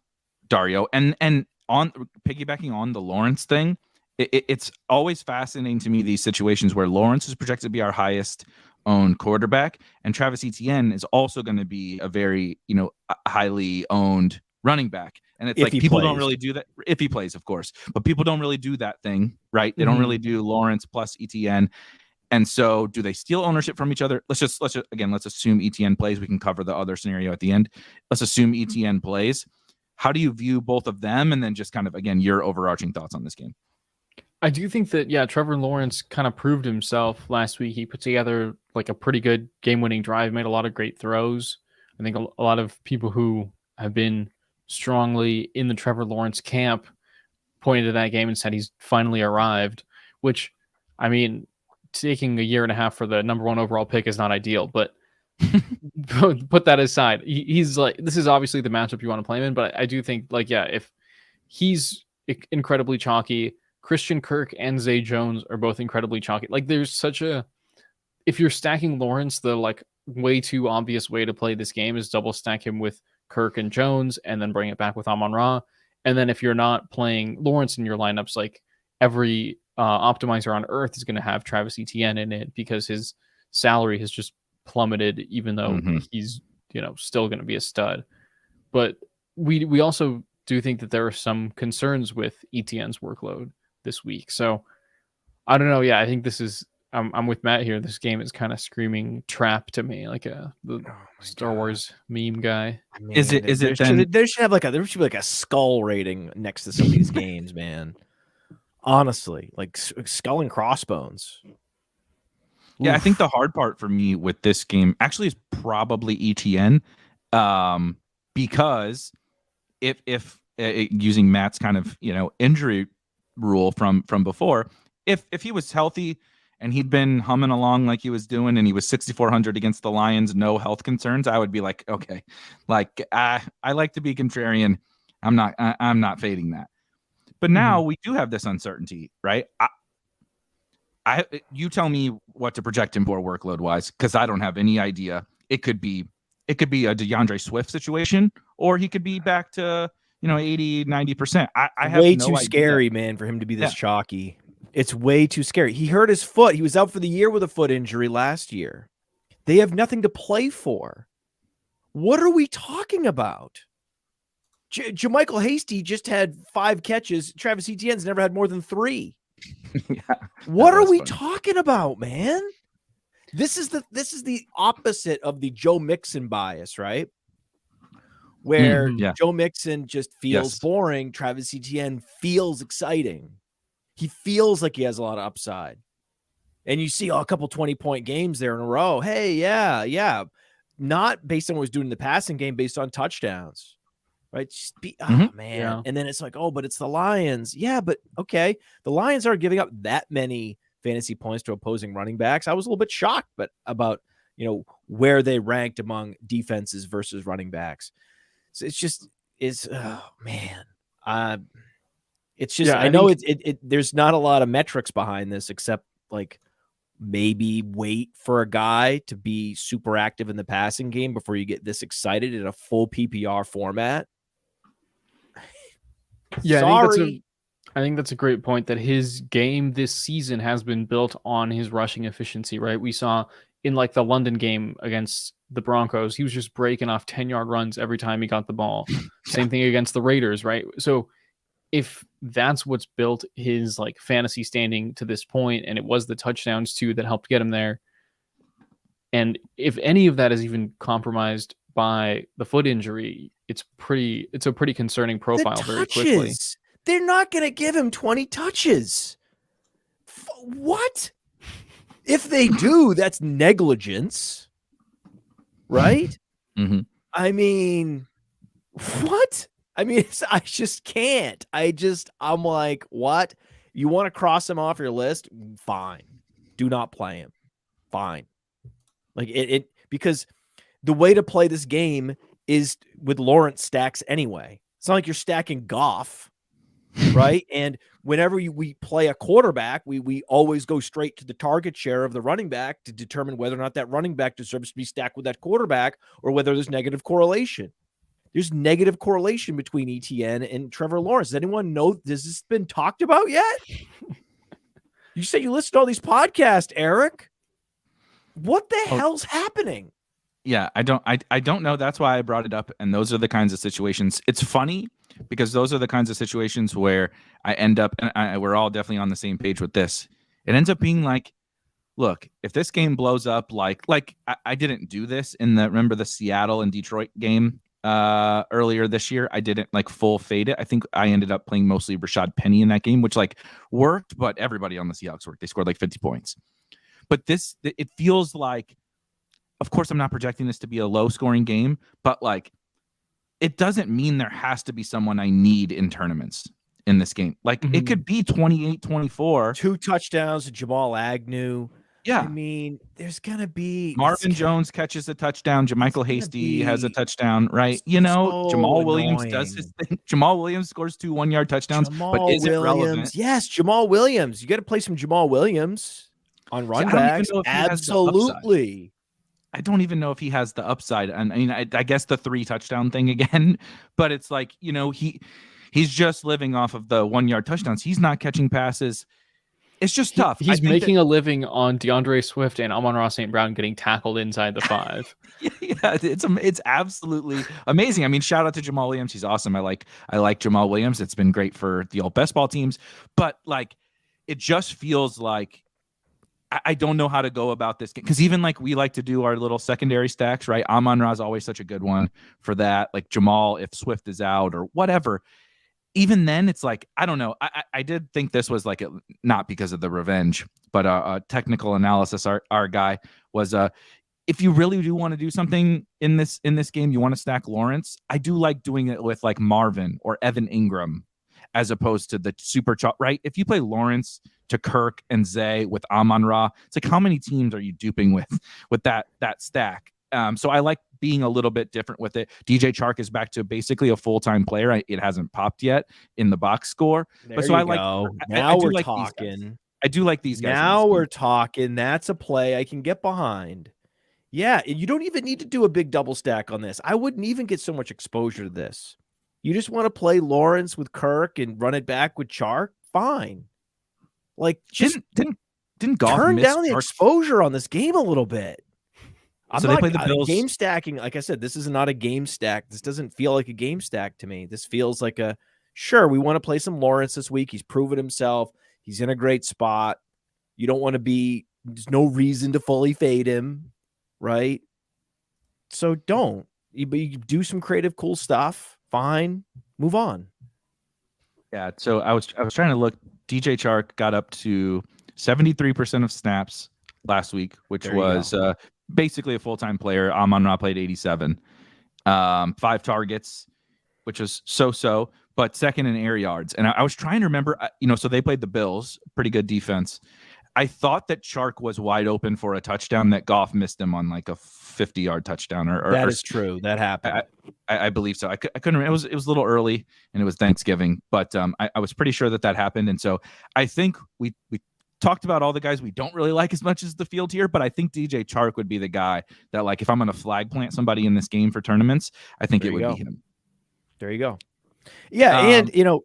Dario? And on piggybacking on the Lawrence thing, it's always fascinating to me, these situations where Lawrence is projected to be our highest owned quarterback, and Travis Etienne is also going to be a very highly owned running back. And it's like people don't really do that if he plays, of course, but people don't really do that thing, right? They don't really do Lawrence plus Etienne. And so do they steal ownership from each other? Let's assume Etienne plays. We can cover the other scenario at the end. Let's assume Etienne plays. How do you view both of them? And then just kind of, again, your overarching thoughts on this game. I do think that, Trevor Lawrence kind of proved himself last week. He put together like a pretty good game-winning drive, made a lot of great throws. I think a lot of people who have been strongly in the Trevor Lawrence camp pointed to that game and said he's finally arrived, which, I mean, taking a year and a half for the number one overall pick is not ideal, but put that aside. He's like, this is obviously the matchup you want to play him in, but I do think if he's incredibly chalky, Christian Kirk and Zay Jones are both incredibly chalky. Like, there's such if you're stacking Lawrence, the way too obvious way to play this game is double stack him with Kirk and Jones and then bring it back with Amon-Ra. And then if you're not playing Lawrence in your lineups, like every optimizer on earth is going to have Travis Etienne in it because his salary has just plummeted, even though he's still going to be a stud. But we also do think that there are some concerns with Etienne's workload this week. So I don't know. Yeah, I think this is. I'm with Matt here. This game is kind of screaming trap to me, like the Star Wars meme guy. I mean, there should be like a skull rating next to some of these games, man. Honestly, like skull and crossbones. Yeah, I think the hard part for me with this game actually is probably Etienne, because if using Matt's kind of injury rule from before, if he was healthy and he'd been humming along like he was doing, and he was 6,400 against the Lions, no health concerns, I would be like, okay, like I like to be contrarian. I'm not fading that. But now we do have this uncertainty, right? You tell me what to project him for workload wise, because I don't have any idea. It could be a DeAndre Swift situation, or he could be back to 80, 90%. I have way no too idea. scary, man, for him to be this chalky. It's way too scary. He hurt his foot. He was out for the year with a foot injury last year. They have nothing to play for. What are we talking about? Jermichael Hasty just had 5 catches. Travis Etienne's never had more than 3. What are we talking about, man? This is the opposite of the Joe Mixon bias, right? Where Joe Mixon just feels boring. Travis Etienne feels exciting. He feels like he has a lot of upside. And you see a couple 20-point games there in a row. Hey, yeah. Not based on what he was doing in the passing game, based on touchdowns. Right? Man. Yeah. And then it's like, but it's the Lions. Yeah, but okay. The Lions aren't giving up that many fantasy points to opposing running backs. I was a little bit shocked about where they ranked among defenses versus running backs. So it's just man. It's just I know there's not a lot of metrics behind this except like maybe wait for a guy to be super active in the passing game before you get this excited in a full PPR format. Yeah, I think that's a great point, that his game this season has been built on his rushing efficiency, right? We saw in like the London game against the Broncos, he was just breaking off 10-yard runs every time he got the ball. Same thing against the Raiders, right? So if that's what's built his like fantasy standing to this point, and it was the touchdowns too that helped get him there, and if any of that is even compromised by the foot injury, it's a pretty concerning profile very quickly. They're not going to give him 20 touches. What? If they do, that's negligence, right? Mm-hmm. I mean, what? I mean, I just can't. I'm like, what? You want to cross him off your list? Fine. Do not play him. Fine. Like it because the way to play this game is with Lawrence stacks anyway. It's not like you're stacking Goff, right? And whenever we play a quarterback, we always go straight to the target share of the running back to determine whether or not that running back deserves to be stacked with that quarterback or whether there's negative correlation. There's negative correlation between Etienne and Trevor Lawrence. Does anyone know? Has this been talked about yet? You said you listen to all these podcasts, Eric. What the hell's happening? Yeah, I don't know. That's why I brought it up. And those are the kinds of situations. It's funny because those are the kinds of situations where I end up, and we're all definitely on the same page with this. It ends up being like, look, if this game blows up, like I didn't do this remember the Seattle and Detroit game earlier this year. I didn't like full fade it. I think I ended up playing mostly Rashad Penny in that game, which like worked, but everybody on the Seahawks worked. They scored like 50 points. But it feels like, of course, I'm not projecting this to be a low scoring game, but like it doesn't mean there has to be someone I need in tournaments in this game. Like it could be 28-24. 2 touchdowns to Jamal Agnew. Yeah. I mean, there's going to be Marvin Jones catches a touchdown. Jermichael Hasty has a touchdown, right? Jamal Williams does his thing. Jamal Williams scores 2 1-yard touchdowns, but is it relevant? Yes, Jamal Williams. You got to play some Jamal Williams on run backs. Absolutely. I don't even know if he has the upside. And I mean, I guess the 3 touchdown thing again, but it's like, he's just living off of the 1-yard touchdowns. He's not catching passes. It's just tough. He's making a living on DeAndre Swift and Amon-Ra St. Brown getting tackled inside the 5. Yeah, it's absolutely amazing. I mean, shout out to Jamal Williams. He's awesome. I like Jamal Williams. It's been great for the old best ball teams, but like, it just feels like I don't know how to go about this game, because even like we like to do our little secondary stacks, right? Amon-Ra is always such a good one for that. Like Jamal, if Swift is out or whatever. Even then, it's like, I don't know. I did think this was like, not because of the revenge, but a technical analysis. Our guy was, if you really do want to do something in this game, you want to stack Lawrence. I do like doing it with like Marvin or Evan Ingram, as opposed to the super chop, right? If you play Lawrence to Kirk and Zay with Amon-Ra, it's like, how many teams are you duping with that stack? So I like being a little bit different with it. DJ Chark is back to basically a full-time player. It hasn't popped yet in the box score. There but so you I like go. I Now do we're like these guys. talking. I do like these guys. Now we're talking. That's a play I can get behind. Yeah, you don't even need to do a big double stack on this. I wouldn't even get so much exposure to this. You just want to play Lawrence with Kirk and run it back with Chark? Fine. Like, just didn't Goff turn miss down the exposure on this game a little bit. So they play the Bills. Game stacking, like I said, this is not a game stack. This doesn't feel like a game stack to me. This feels like a, sure, we want to play some Lawrence this week. He's proven himself. He's in a great spot. You don't want to be, there's no reason to fully fade him, right? So don't. You do some creative, cool stuff. Fine. Move on. Yeah. So I was trying to look. DJ Chark got up to 73% of snaps last week, which was basically a full-time player. Amon-Ra played 87. 5 targets, which was so, but second in air yards. And I was trying to remember, so they played the Bills, pretty good defense. I thought that Chark was wide open for a touchdown that Goff missed him on like a 50-yard touchdown. That is true. That happened. I believe so. I couldn't remember. It was a little early and it was Thanksgiving, but I was pretty sure that happened. And so I think we talked about all the guys we don't really like as much as the field here, but I think DJ Chark would be the guy that, like, if I'm going to flag plant somebody in this game for tournaments, I think it would be him. There you go. Yeah. And,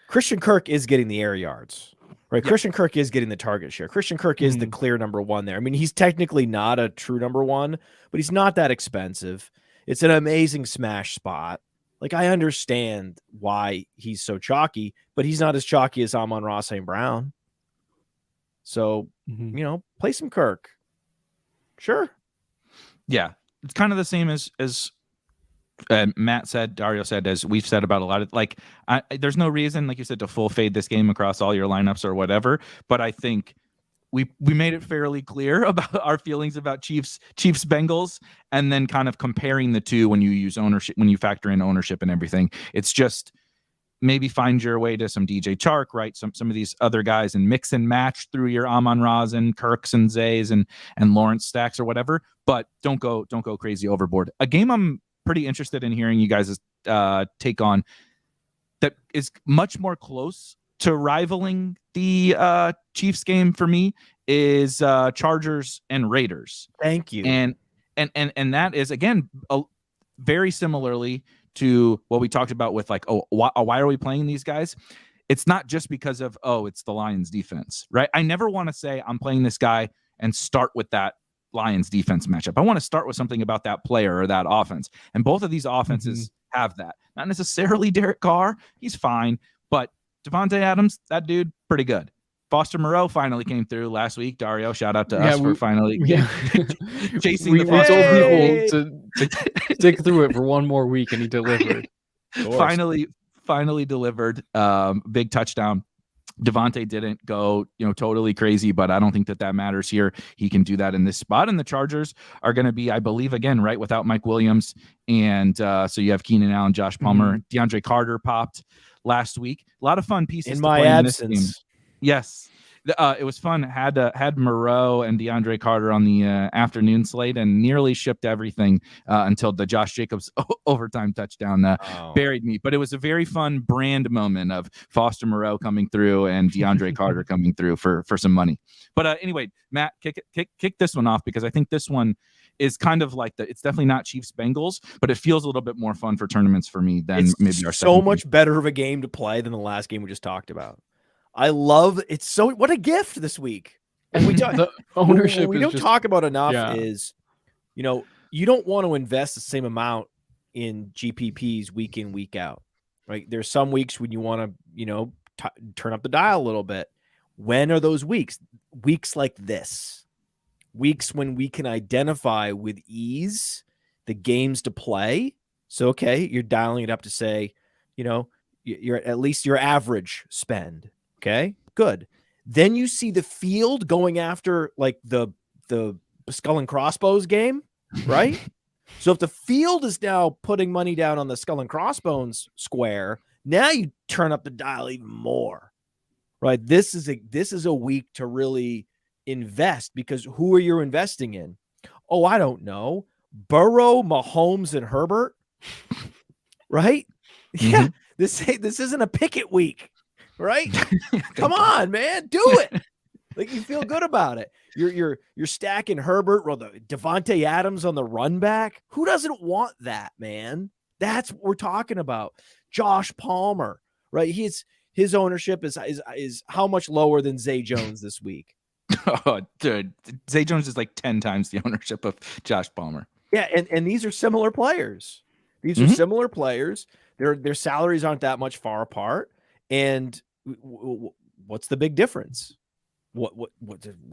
Christian Kirk is getting the air yards. Right, yep. Christian Kirk is getting the target share. Christian Kirk is the clear number one there. I mean, he's technically not a true number one, but he's not that expensive. It's an amazing smash spot. Like, I understand why he's so chalky, but he's not as chalky as Amon-Ra St. Brown. So, play some Kirk. Sure. Yeah, it's kind of the same as Matt said, Dario said, as we've said about a lot of, like, there's no reason, like you said, to full fade this game across all your lineups or whatever. But I think we made it fairly clear about our feelings about Chiefs Bengals, and then kind of comparing the two when you use ownership, when you factor in ownership and everything. It's just maybe find your way to some DJ Chark, right? Some of these other guys, and mix and match through your Amon-Ra's and Kirks and Zays and Lawrence stacks or whatever. But don't go crazy overboard. A game I'm pretty interested in hearing you guys' take on that is much more close to rivaling the Chiefs game for me is Chargers and Raiders. Thank you. And that is, again, very similarly to what we talked about with, like, why are we playing these guys? It's not just because of, it's the Lions defense, right? I never want to say I'm playing this guy and start with that Lions defense matchup. I want to start with something about that player or that offense. And both of these offenses have that. Not necessarily Derek Carr. He's fine. But Devontae Adams, that dude, pretty good. Foster Moreau finally came through last week. Dario, shout out to us for finally chasing the Foster. We told people to stick through it for one more week, and he delivered. Finally delivered. Big touchdown. Devontae didn't go, totally crazy, but I don't think that matters here. He can do that in this spot. And the Chargers are going to be, I believe, again, right, without Mike Williams. And so you have Keenan Allen, Josh Palmer, DeAndre Carter popped last week. A lot of fun pieces in my absence. In this game. Yes. It was fun. Had Moreau and DeAndre Carter on the afternoon slate, and nearly shipped everything until the Josh Jacobs overtime touchdown buried me. But it was a very fun brand moment of Foster Moreau coming through and DeAndre Carter coming through for some money. But anyway, Matt, kick this one off, because I think this one is kind of like it's definitely not Chiefs Bengals, but it feels a little bit more fun for tournaments for me than maybe our so much better of a game to play than the last game we just talked about. I love it. What a gift this week. And we talk, the ownership we don't talk about enough is, you don't want to invest the same amount in GPPs week in, week out, right? There's some weeks when you want to, turn up the dial a little bit. When are those weeks? Weeks like this. Weeks when we can identify with ease the games to play. So, okay, you're dialing it up to say, you're at least your average spend. Okay, good. Then you see the field going after, like, the skull and crossbones game, right? So if the field is now putting money down on the skull and crossbones square, now you turn up the dial even more, right? This is a week to really invest, because who are you investing in? Oh, I don't know. Burrow, Mahomes, and Herbert, right? Yeah, this isn't a Pickett week, right? Come on, man, do it. Like, you feel good about it. You're stacking Herbert, Devontae Adams on the run back. Who doesn't want that, man? That's what we're talking about. Josh Palmer, right? His ownership is how much lower than Zay Jones this week? Oh, dude, Zay Jones is like 10 times the ownership of Josh Palmer. Yeah, and these are similar players. These are similar players. Their salaries aren't that much far apart. And what's the big difference? What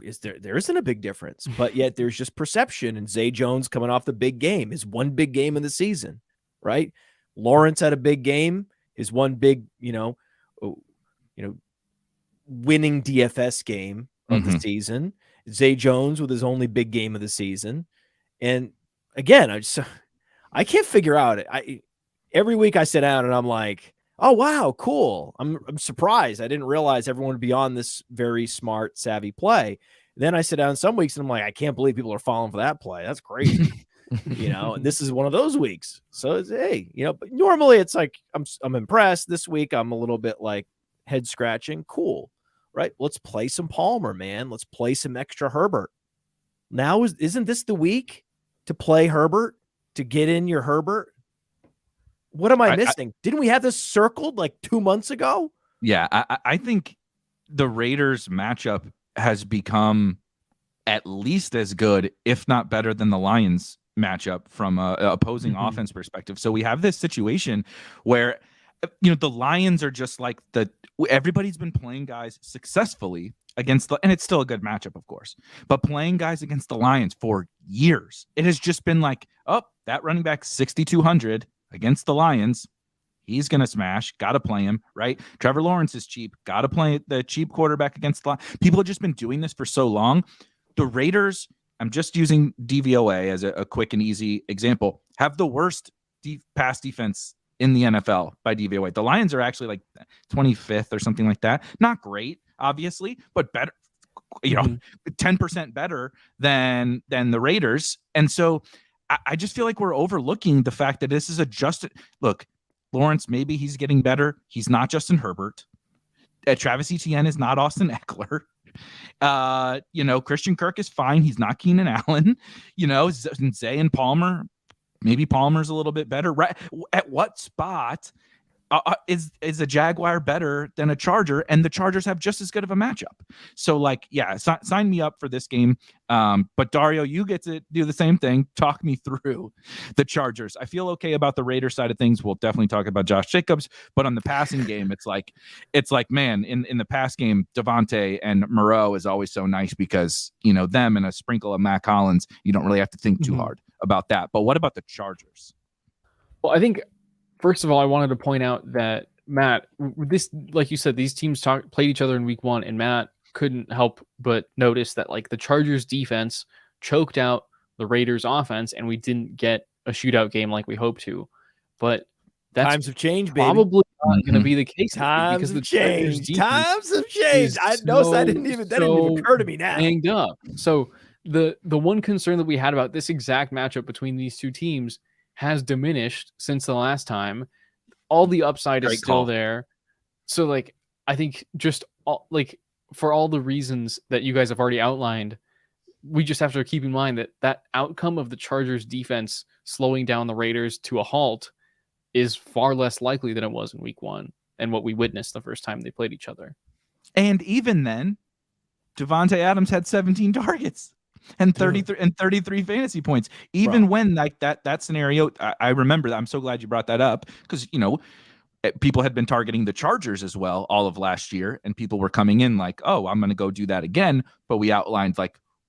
is there? There isn't a big difference, but yet there's just perception. And Zay Jones coming off the big game, his one big game in the season, right? Lawrence had a big game, his one big, winning DFS game of the season. Zay Jones with his only big game of the season. And again, I can't figure out it. Every week I sit down and I'm like, oh, wow, cool. I'm surprised. I didn't realize everyone would be on this very smart, savvy play. And then I sit down some weeks and I'm like, I can't believe people are falling for that play. That's crazy. And this is one of those weeks. So it's, hey, but normally it's like, I'm impressed. This week I'm a little bit like head scratching. Cool. Right. Let's play some Palmer, man. Let's play some extra Herbert. Now isn't this the week to play Herbert, to get in your Herbert? What am I missing? Didn't we have this circled like 2 months ago? Yeah, I think the Raiders matchup has become at least as good, if not better, than the Lions matchup from a opposing offense perspective. So we have this situation where the Lions are just like everybody's been playing guys successfully against and it's still a good matchup, of course, but playing guys against the Lions for years, it has just been like, oh, that running back 6,200 against the Lions, he's going to smash. Got to play him, right? Trevor Lawrence is cheap. Got to play the cheap quarterback against the Lions. People have just been doing this for so long. The Raiders, I'm just using DVOA as a quick and easy example, have the worst pass defense in the NFL by DVOA. The Lions are actually like 25th or something like that. Not great, obviously, but better, 10% better than the Raiders. And so I just feel like we're overlooking the fact that this is look, Lawrence, maybe he's getting better. He's not Justin Herbert. Travis Etienne is not Austin Eckler. Christian Kirk is fine. He's not Keenan Allen. Zay and Palmer, maybe Palmer's a little bit better. Right? At what spot is a Jaguar better than a Charger? And the Chargers have just as good of a matchup. So sign me up for this game. But Dario, you get to do the same thing. Talk me through the Chargers. I feel okay about the Raiders side of things. We'll definitely talk about Josh Jacobs, but on the passing game, it's like, man, in the pass game, Devontae and Moreau is always so nice because, them and a sprinkle of Matt Collins, you don't really have to think too hard about that. But what about the Chargers? Well, I think, first of all, I wanted to point out that Matt, this, like you said, these teams played each other in week 1, and Matt couldn't help but notice that the Chargers defense choked out the Raiders offense, and we didn't get a shootout game like we hoped to. But that's times have changed, baby. Probably not going to be the case. Times have changed. Times have changed. I noticed that didn't even occur to me now. Hanged up. So the one concern that we had about this exact matchup between these two teams has diminished since the last time. All the upside is still there. So I think just for all the reasons that you guys have already outlined, we just have to keep in mind that outcome of the Chargers defense slowing down the Raiders to a halt is far less likely than it was in week 1 and what we witnessed the first time they played each other. And even then, Devontae Adams had 17 targets and 33 fantasy points. Even when that scenario, I remember that. I'm so glad you brought that up because, people had been targeting the Chargers as well all of last year, and people were coming in like, oh, I'm going to go do that again. But we outlined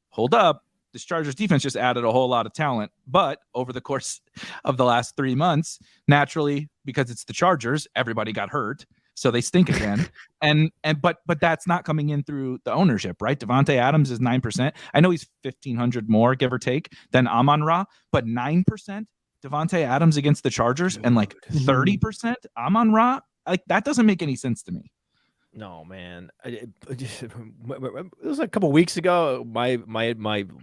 hold up, this Chargers defense just added a whole lot of talent. But over the course of the last 3 months, naturally, because it's the Chargers, everybody got hurt. So they stink again. But that's not coming in through the ownership, right? Devontae Adams is 9%. I know he's 1,500 more, give or take, than Amon-Ra, but 9% Devontae Adams against the Chargers and 30% Amon-Ra, that doesn't make any sense to me. No, man. It was a couple weeks ago. My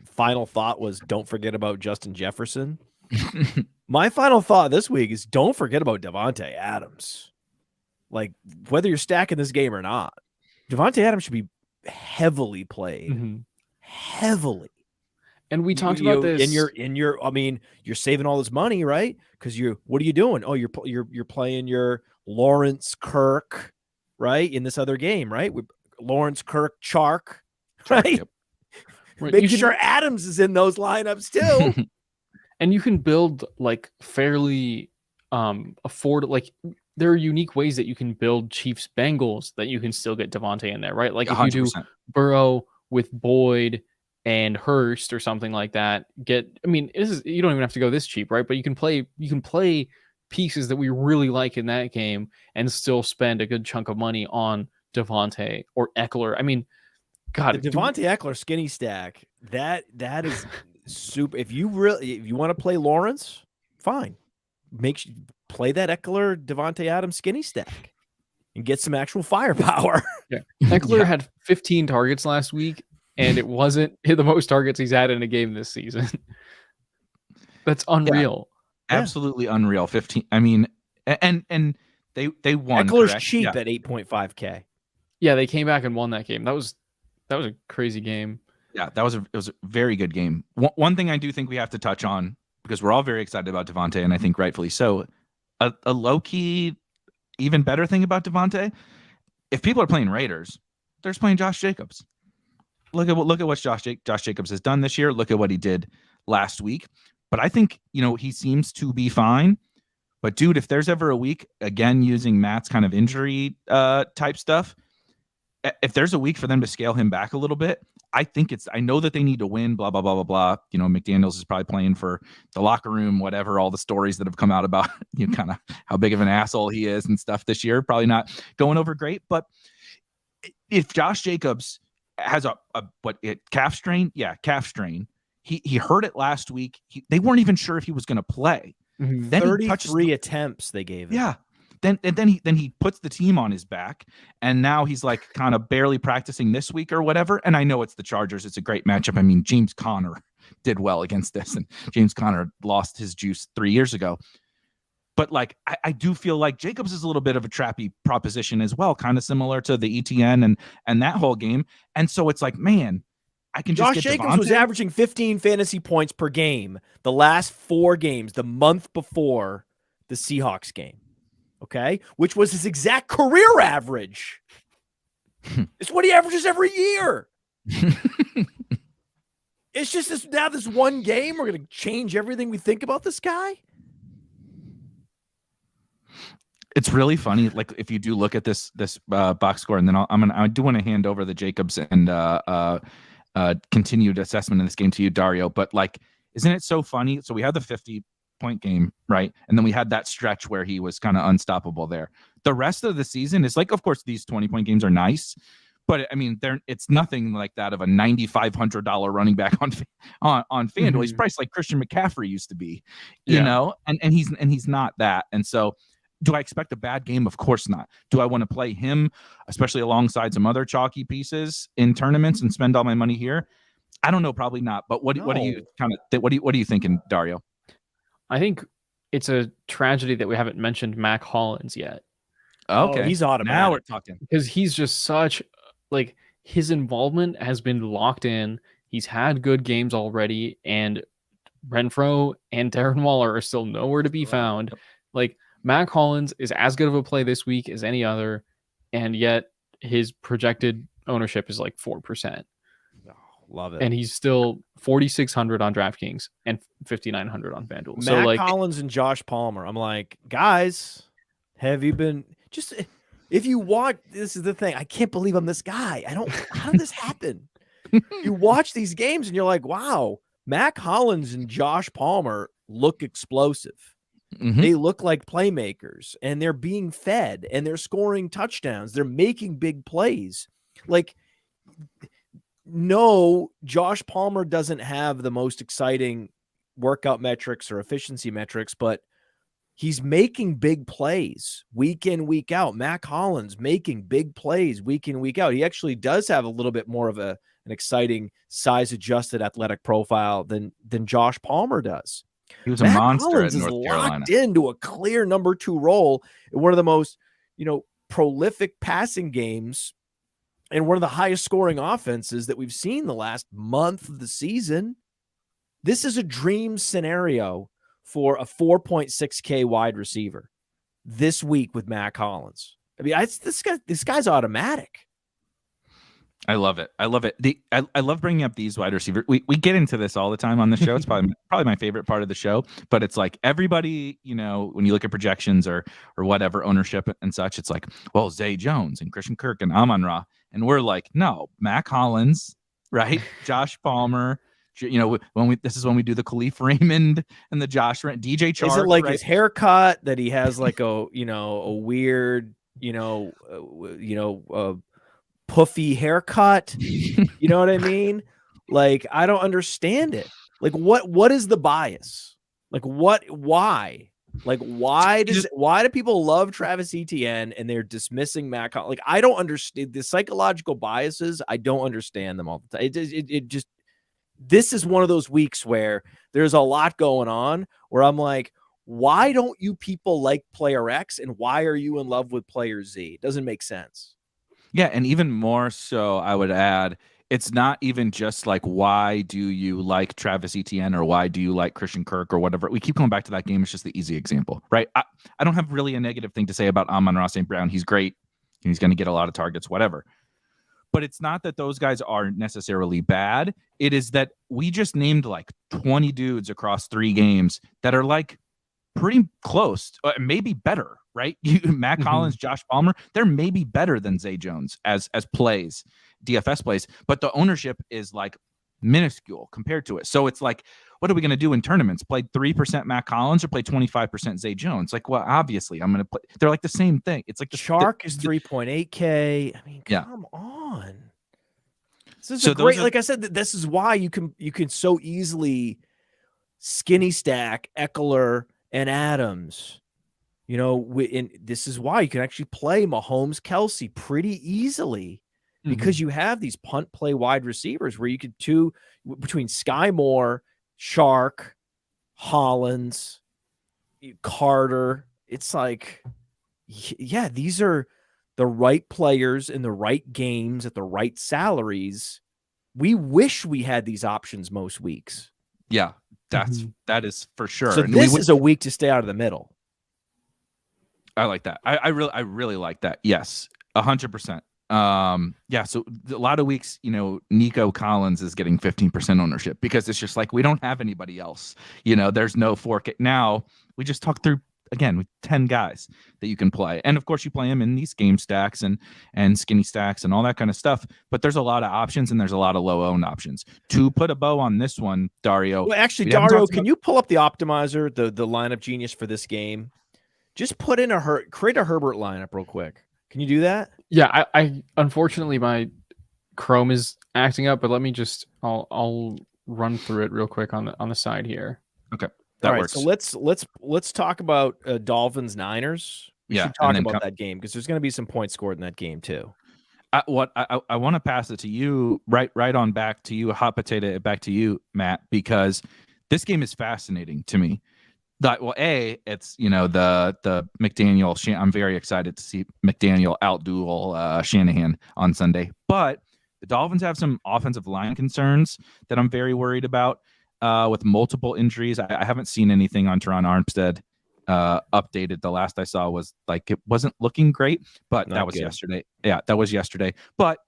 final thought was, don't forget about Justin Jefferson. My final thought this week is, don't forget about Davante Adams. Like, whether you're stacking this game or not, Davante Adams should be heavily played. Heavily. And we talked about this. I mean, you're saving all this money, right? Because what are you doing? Oh, you're playing your Lawrence Kirk, right? In this other game, right? With Lawrence Kirk, Chark, right? Yep. Make sure Adams is in those lineups too. And you can build like fairly like there are unique ways that you can build Chiefs Bengals that you can still get Davante in there, right? Like 100%. If you do Burrow with Boyd and Hurst or something like that, you don't even have to go this cheap, right? But you can play pieces that we really like in that game and still spend a good chunk of money on Davante or Eckler. I mean, God, the Davante Eckler skinny stack, that is super. If you want to play Lawrence, fine. Play that Eckler Davante Adams skinny stack and get some actual firepower. Yeah. Eckler had 15 targets last week, and it wasn't the most targets he's had in a game this season. That's unreal. Yeah. Absolutely unreal. 15. I mean, and they won. Eckler's correct? cheap at 8.5K. Yeah, they came back and won that game. That was a crazy game. Yeah, it was a very good game. One thing I do think we have to touch on, because we're all very excited about Davante, and I think rightfully so. A low-key, even better thing about Davante, if people are playing Raiders, they're just playing Josh Jacobs. Look at what Josh Jacobs has done this year. Look at what he did last week. But I think, he seems to be fine. But dude, if there's ever a week, again, using Matt's kind of injury type stuff, if there's a week for them to scale him back a little bit, I know that they need to win, blah, blah, blah, blah, blah. McDaniels is probably playing for the locker room, whatever, all the stories that have come out about kind of how big of an asshole he is and stuff this year, probably not going over great. But if Josh Jacobs has a calf strain, calf strain. He hurt it last week. They weren't even sure if he was going to play. Mm-hmm. Then 33 attempts they gave him. Yeah. Then he puts the team on his back, and now he's like kind of barely practicing this week or whatever. And I know it's the Chargers. It's a great matchup. I mean, James Conner did well against this, and James Conner lost his juice 3 years ago. But like, I do feel like Jacobs is a little bit of a trappy proposition as well, kind of similar to the ETN and that whole game. And so it's like, man, I can just Josh Jacobs was averaging 15 fantasy points per game the last 4 games, the month before the Seahawks game. Okay, which was his exact career average. It's what he averages every year. It's just this one game. We're going to change everything we think about this guy. It's really funny. Like if you do look at this box score, and then I do want to hand over the Jacobs and continued assessment in this game to you, Dario. But like, isn't it so funny? So we had the 50-point game, right? And then we had that stretch where he was kind of unstoppable there. The rest of the season is like, of course, these 20-point games are nice, but I mean, it's nothing like that of a $9,500 running back on Fanduel. Mm-hmm. He's priced like Christian McCaffrey used to be, you know, and he's not that. And so, do I expect a bad game? Of course not. Do I want to play him, especially alongside some other chalky pieces in tournaments and spend all my money here? I don't know, probably not. But what are you what are you thinking, Dario? I think it's a tragedy that we haven't mentioned Mac Hollins yet. Okay, he's automatic. Now we're talking, because he's just such like his involvement has been locked in. He's had good games already, and Renfro and Darren Waller are still nowhere to be found. Like, Mac Hollins is as good of a play this week as any other, and yet his projected ownership is like 4%. Oh, love it. And he's still 4,600 on DraftKings and 5,900 on FanDuel. Mac Hollins and Josh Palmer. I'm like, guys, have you been just? If you watch, this is the thing. I can't believe I'm this guy. How did this happen? You watch these games and you're like, wow, Mac Hollins and Josh Palmer look explosive. Mm-hmm. They look like playmakers, and they're being fed, and they're scoring touchdowns. They're making big plays. Like, no, Josh Palmer doesn't have the most exciting workout metrics or efficiency metrics, but He's making big plays week in, week out. Mac Hollins making big plays week in, week out. He actually does have a little bit more of an exciting size-adjusted athletic profile than Josh Palmer does. He was a Mac monster Hollins at is North Carolina. locked into a clear number 2 role in one of the most, prolific passing games and one of the highest scoring offenses that we've seen the last month of the season. This is a dream scenario for a 4.6K wide receiver this week with Mac Hollins. I mean, this guy's automatic. I love it. I love it. I love bringing up these wide receivers. We get into this all the time on the show. It's probably my favorite part of the show. But it's like everybody, when you look at projections or whatever, ownership and such, it's like, well, Zay Jones and Christian Kirk and Amon-Ra. And we're like, no, Mac Hollins, right? Josh Palmer. This is when we do the Khalif Raymond and the Josh DJ Chark. Is it like right? his haircut that he has like a weird puffy haircut? You know what I mean? Like, I don't understand it. Like, what is the bias? Like, why? Like, why do people love Travis Etienne and they're dismissing Mac? Like, I don't understand the psychological biases. I don't understand them all the time. It just. This is one of those weeks where there's a lot going on where I'm like, why don't you people like player X and why are you in love with player Z? It doesn't make sense. Yeah. And even more so, I would add, it's not even just like, why do you like Travis Etienne or why do you like Christian Kirk or whatever? We keep going back to that game. It's just the easy example, right? I don't have really a negative thing to say about Amon-Ra St. Brown. He's great. He's going to get a lot of targets, whatever. But it's not that those guys are necessarily bad. It is that we just named like 20 dudes across 3 games that are like pretty close, maybe better, right? Mac Hollins, Josh Palmer, they're maybe better than Zay Jones as plays, DFS plays, but the ownership is like minuscule compared to it. So it's like, what are we going to do in tournaments? Play 3% Mac Hollins or play 25% Zay Jones? Like, well, obviously I'm going to play. They're like the same thing. It's like the Chark is 3.8K. I mean, come on. This is so a great, like I said, this is why you can so easily skinny stack Eckler and Adams. And this is why you can actually play Mahomes, Kelsey pretty easily because you have these punt play wide receivers where you could between Sky Moore, Chark, Hollins, Carter. It's like, yeah, these are the right players in the right games at the right salaries. We wish we had these options most weeks. Yeah, that is for sure. So and this is a week to stay out of the middle. I like that. I really like that. Yes, 100%. Yeah, so a lot of weeks, Nico Collins is getting 15% ownership because it's just like we don't have anybody else. There's no 4K. Now we just talked through again with 10 guys that you can play, and of course you play them in these game stacks and skinny stacks and all that kind of stuff. But there's a lot of options and there's a lot of low owned options. To put a bow on this one, Dario. Well, actually, Dario, can you pull up the optimizer, the lineup genius for this game? Just put in create a Herbert lineup real quick. Can you do that? Yeah, I unfortunately my Chrome is acting up, but let me I'll run through it real quick on the side here. Okay, that works. So let's talk about Dolphins Niners. We should talk about that game because there's going to be some points scored in that game too. I want to pass it to you right on back to you, hot potato back to you, Matt, because this game is fascinating to me. It's the McDaniel. I'm very excited to see McDaniel outduel Shanahan on Sunday. But the Dolphins have some offensive line concerns that I'm very worried about with multiple injuries. I haven't seen anything on Teron Armstead updated. The last I saw was like it wasn't looking great, but that was yesterday. Yeah, that was yesterday. But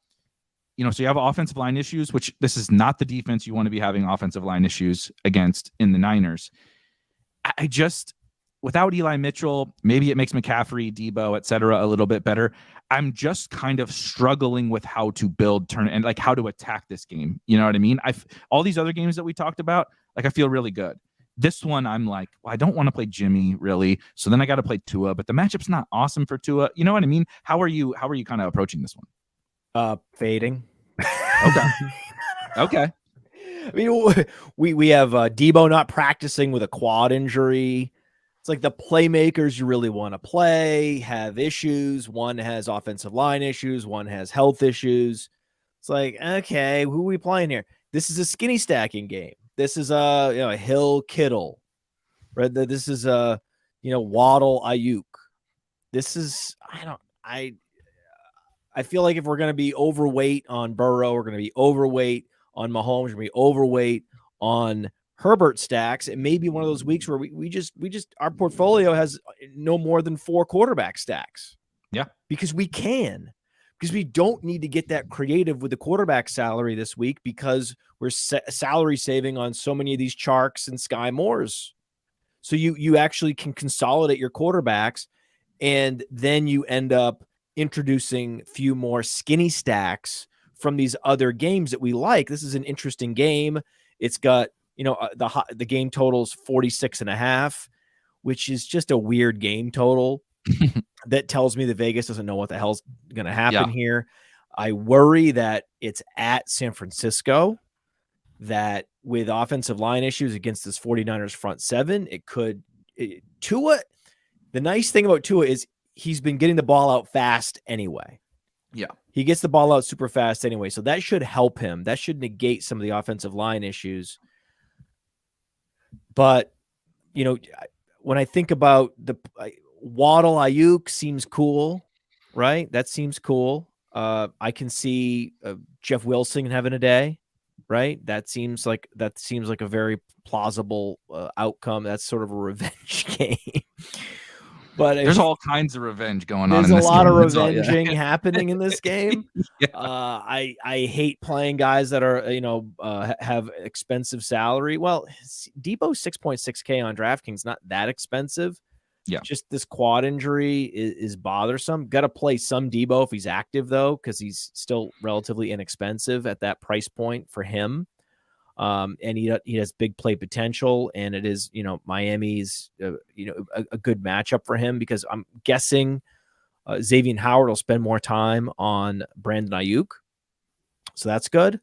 so you have offensive line issues, which this is not the defense you want to be having offensive line issues against in the Niners. I just, without Eli Mitchell, maybe it makes McCaffrey, Debo, et cetera, a little bit better. I'm just kind of struggling with how to build and like how to attack this game. You know what I mean? All these other games that we talked about, like I feel really good. This one, I'm like, well, I don't want to play Jimmy really. So then I got to play Tua, but the matchup's not awesome for Tua. You know what I mean? How are you kind of approaching this one? Fading. Okay. Okay. I mean, we have Debo not practicing with a quad injury. it's like the playmakers you really want to play have issues. One has offensive line issues. One has health issues. It's like, okay, who are we playing here? This is a skinny stacking game. This is a Hill Kittle, right? This is a Waddle Ayuk. This is I feel like if we're going to be overweight on Burrow, we're going to be overweight on Mahomes, we're going to be overweight on Herbert stacks. It may be one of those weeks where we just our portfolio has no more than 4 quarterback stacks. Yeah, because we don't need to get that creative with the quarterback salary this week because we're salary saving on so many of these Charks and Sky Moores. So you actually can consolidate your quarterbacks, and then you end up introducing a few more skinny stacks from these other games that we like. This is an interesting game. It's got, the game total's 46.5, which is just a weird game total that tells me that Vegas doesn't know what the hell's going to happen here. I worry that it's at San Francisco, that with offensive line issues against this 49ers front seven, Tua, the nice thing about Tua is he's been getting the ball out fast anyway. Yeah. He gets the ball out super fast anyway. So that should help him. That should negate some of the offensive line issues. But, when I think about the Waddle Ayuk seems cool, right? That seems cool. I can see Jeff Wilson having a day, right? That seems like a very plausible outcome. That's sort of a revenge game. But there's all kinds of revenge going on. There's in this a lot game. of revenging happening in this game. Yeah. I hate playing guys that are have expensive salary. Well, Debo's 6.6K on DraftKings, not that expensive. Yeah, just this quad injury is bothersome. Got to play some Debo if he's active though, because he's still relatively inexpensive at that price point for him. And he has big play potential, and it is, Miami's, a good matchup for him because I'm guessing Xavier Howard will spend more time on Brandon Ayuk. So that's good.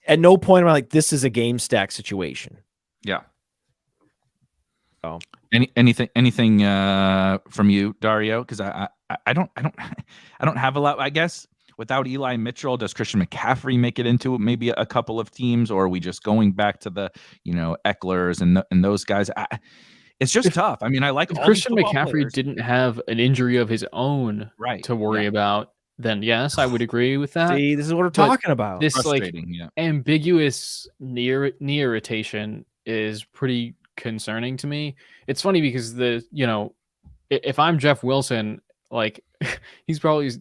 At no point am I like, this is a game stack situation. Yeah. Oh, anything from you, Dario? Because I don't have a lot, I guess. Without Eli Mitchell, does Christian McCaffrey make it into maybe a couple of teams, or are we just going back to the Ecklers and those guys? It's just tough. I mean, I like all Christian these McCaffrey players. Didn't have an injury of his own to worry about. Then yes, I would agree with that. See, this is what we're talking about. This ambiguous knee irritation is pretty concerning to me. It's funny because if I'm Jeff Wilson, like he's probably,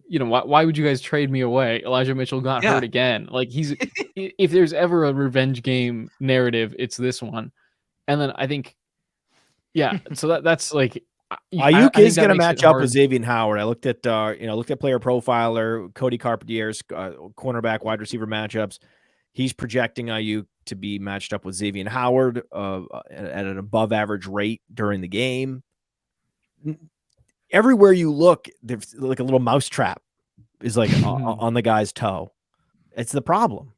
why would you guys trade me away? Elijah Mitchell got hurt again. Like if there's ever a revenge game narrative, it's this one. And then I think, so that's like, Ayuk is going to match up with Xavier Howard. I looked at Player Profiler, Cody Carpentier's cornerback wide receiver matchups. He's projecting Ayuk to be matched up with Xavier Howard at an above average rate during the game. Everywhere you look, there's like a little mousetrap is like on the guy's toe. It's the problem.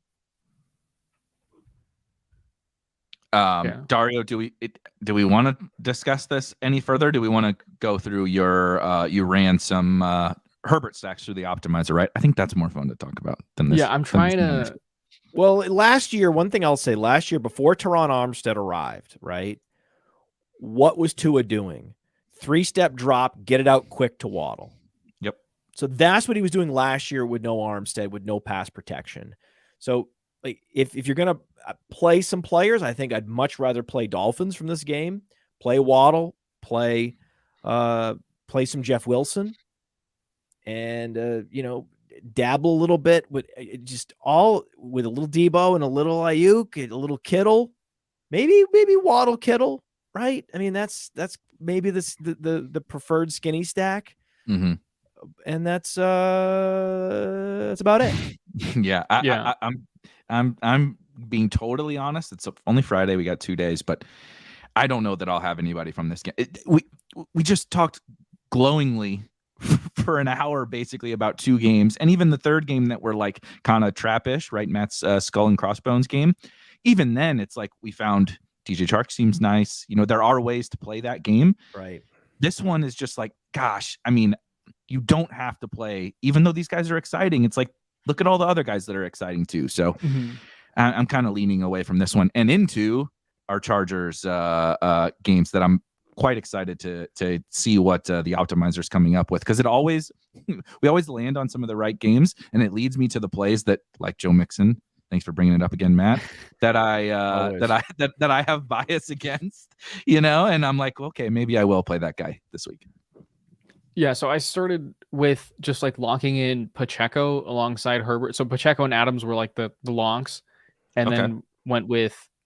Dario, do we want to discuss this any further? Do we want to go through you ran some Herbert stacks through the optimizer, right? I think that's more fun to talk about than this. Yeah, I'm trying to. Well, last year, one thing I'll say, before Teron Armstead arrived, right? What was Tua doing? 3-step drop, get it out quick to Waddle. Yep. So that's what he was doing last year with no Armstead, with no pass protection. So like if you're going to play some players, I think I'd much rather play Dolphins from this game. Play Waddle, play some Jeff Wilson, and dabble a little bit with with a little Debo and a little Ayuk and a little Kittle, maybe Waddle Kittle, right? I mean that's maybe the preferred skinny stack, and that's about it. I'm being totally honest. It's only Friday. We got 2 days, but I don't know that I'll have anybody from this game. We just talked glowingly for an hour basically about 2 games, and even the third game that were like kind of trappish, right? Matt's skull and crossbones game. even then, it's like we found DJ Chark seems nice. There are ways to play that game. Right. This one is just like, gosh, I mean, you don't have to play, even though these guys are exciting. It's like, look at all the other guys that are exciting too. So I'm kind of leaning away from this one and into our Chargers games that I'm quite excited to see what the optimizer's coming up with, because we always land on some of the right games, and it leads me to the plays that, like Joe Mixon, thanks for bringing it up again, Matt, that I have bias against, and I'm like, okay, maybe I will play that guy this week. Yeah, so I started with just like locking in Pacheco alongside Herbert. So Pacheco and Adams were like the locks, and then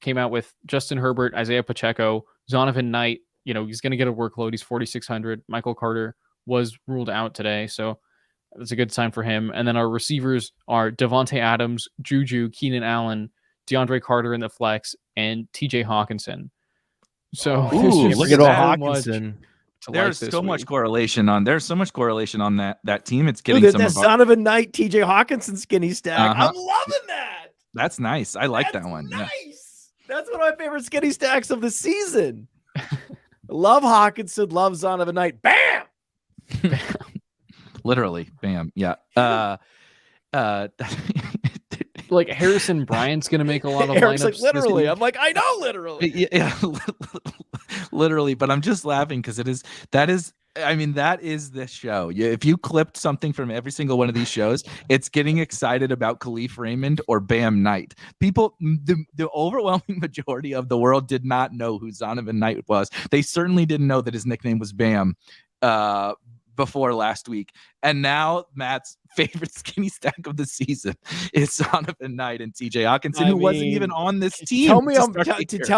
came out with Justin Herbert, Isaiah Pacheco, Zonovan Knight. He's going to get a workload. He's 4,600. Michael Carter was ruled out today, so that's a good sign for him. And then our receivers are Devontae Adams, Juju, Keenan Allen, DeAndre Carter in the flex, and TJ Hawkinson. So look at Hawkinson. There's so much correlation on that team. It's getting that Zonovan Knight, TJ Hawkinson skinny stack. I'm loving that. That's nice. I like that one. Nice. Yeah. That's one of my favorite skinny stacks of the season. Love Hawkinson. Love Zonovan Knight. Bam. Literally, bam. Yeah. Like Harrison Bryant's gonna make a lot of Eric's lineups. Like literally. I'm like, I know literally. Yeah, literally. But I'm just laughing because that is this show. If you clipped something from every single one of these shows, it's getting excited about Khalif Raymond or Bam Knight. People, the overwhelming majority of the world did not know who Zonovan Knight was. They certainly didn't know that his nickname was Bam before last week. And now Matt's favorite skinny stack of the season is Zonovan Knight and TJ Hawkinson, who wasn't even on this team. Tell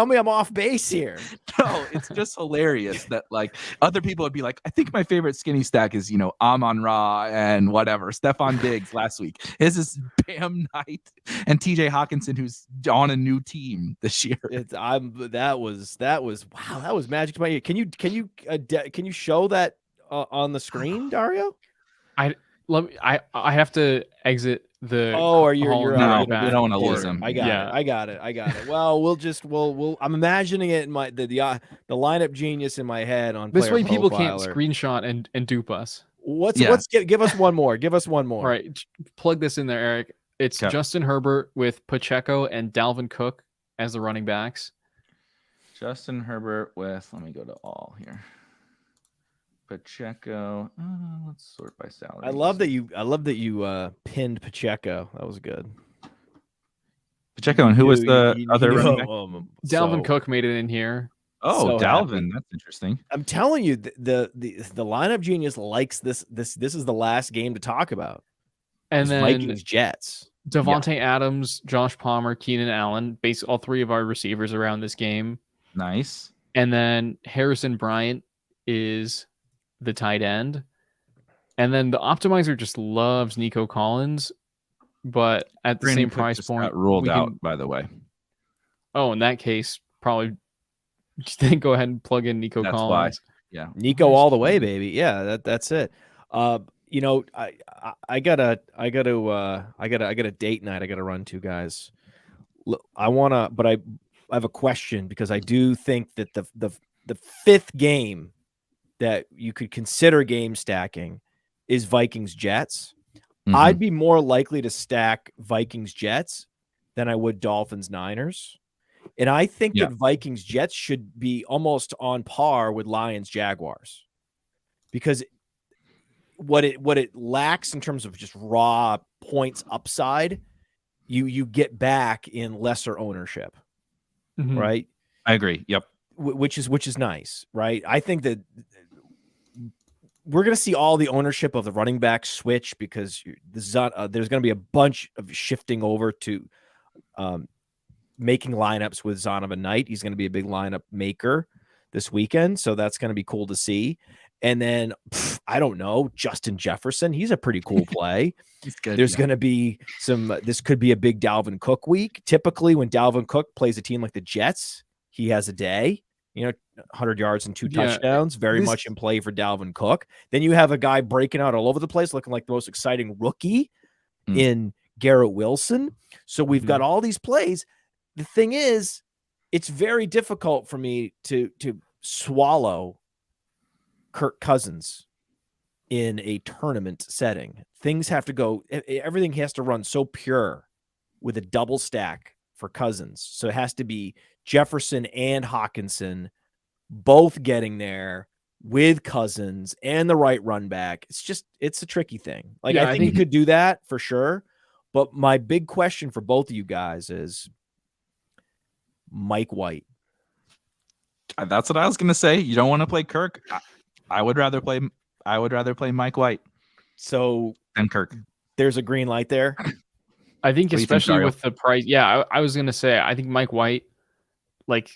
me I'm off base here. No, it's just hilarious that like other people would be like, I think my favorite skinny stack is, Amon Ra and whatever, Stephon Diggs last week. His is Bam Knight and TJ Hawkinson, who's on a new team this year. That was wow, that was magic to my ear. Can you show that on the screen, Dario? I have to exit the. Oh, are you? We don't want to lose them. I got it. Well, we'll. I'm imagining it in the lineup genius in my head on this way. Player People Profiler. can't screenshot and dupe us. Give us one more. Give us one more. All right, plug this in there, Eric. It's Justin Herbert with Pacheco and Dalvin Cook as the running backs. Justin Herbert with. Let me go to all here. Pacheco. Let's sort by salary. I love that you pinned Pacheco. That was good. Pacheco, and who was the other running back? Dalvin Cook made it in here. Oh, Dalvin. That's interesting. I'm telling you, the lineup genius likes this. This is the last game to talk about. And then Vikings Jets. Devontae Adams, Josh Palmer, Keenan Allen, all three of our receivers around this game. Nice. And then Harrison Bryant is the tight end. And then the optimizer just loves Nico Collins, but at the same price point, got ruled out, by the way. Oh, in that case, probably then go ahead and plug in Nico Collins. Why. Yeah. Nico all the way, baby. Yeah, that's it. I got a date night I got to run to, guys. I have a question, because I do think that the fifth game that you could consider game stacking is Vikings Jets. Mm-hmm. I'd be more likely to stack Vikings Jets than I would Dolphins Niners. And I think that Vikings Jets should be almost on par with Lions Jaguars, because what it lacks in terms of just raw points upside, you get back in lesser ownership. Mm-hmm. Right? I agree. Yep. Which is nice, right? I think that we're going to see all the ownership of the running back switch, because there's going to be a bunch of shifting over to making lineups with Zonovan Knight. He's going to be a big lineup maker this weekend, so that's going to be cool to see. And then, I don't know, Justin Jefferson. He's a pretty cool play. He's good. There's going to be this could be a big Dalvin Cook week. Typically, when Dalvin Cook plays a team like the Jets, he has a day. 100 yards and 2 touchdowns, very much in play for Dalvin Cook. Then you have a guy breaking out all over the place, looking like the most exciting rookie in Garrett Wilson. So we've got all these plays. the thing is, it's very difficult for me to swallow Kirk Cousins in a tournament setting. Things have to go, everything has to run so pure with a double stack for Cousins. So it has to be Jefferson and Hawkinson both getting there with Cousins and the right run back. It's a tricky thing. Like, I think you could do that for sure. But my big question for both of you guys is Mike White. That's what I was going to say. You don't want to play Kirk. I would rather play Mike White. So than Kirk. There's a green light there. I think especially with the price. Yeah, I was going to say, I think Mike White, like,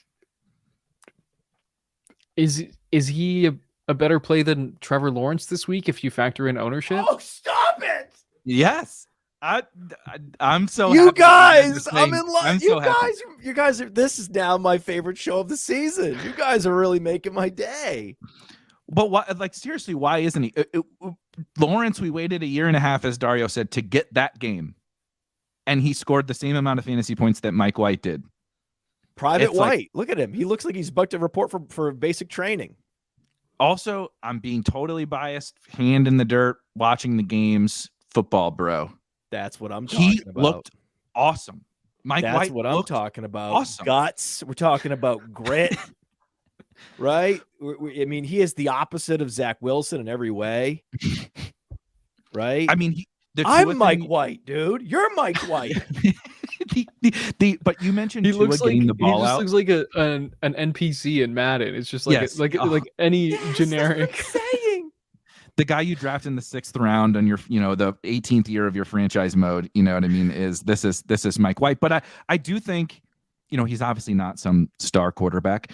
is he a better play than Trevor Lawrence this week if you factor in ownership? Oh, stop it. Yes. I'm so you happy guys, I'm in love. You guys are, this is now my favorite show of the season. You guys are really making my day. But why, like, seriously, why isn't he? Lawrence, we waited a year and a half, as Dario said, to get that game. And he scored the same amount of fantasy points that Mike White did. Private White. Look at him. He looks like he's about to report for basic training. Also, I'm being totally biased, hand in the dirt, watching the games, football, bro. That's what I'm talking about. He looked awesome. Mike That's White what I'm talking about. Awesome. Guts. We're talking about grit. Right? I mean, he is the opposite of Zach Wilson in every way. Right? I mean, I'm Mike White, dude. You're Mike White. But you mentioned he looks like the ball he just looks like an NPC in Madden. It's just like like any generic. Saying. The guy you draft in the 6th round on your, the 18th year of your franchise mode, you know what I mean, this is Mike White. But I do think, he's obviously not some star quarterback,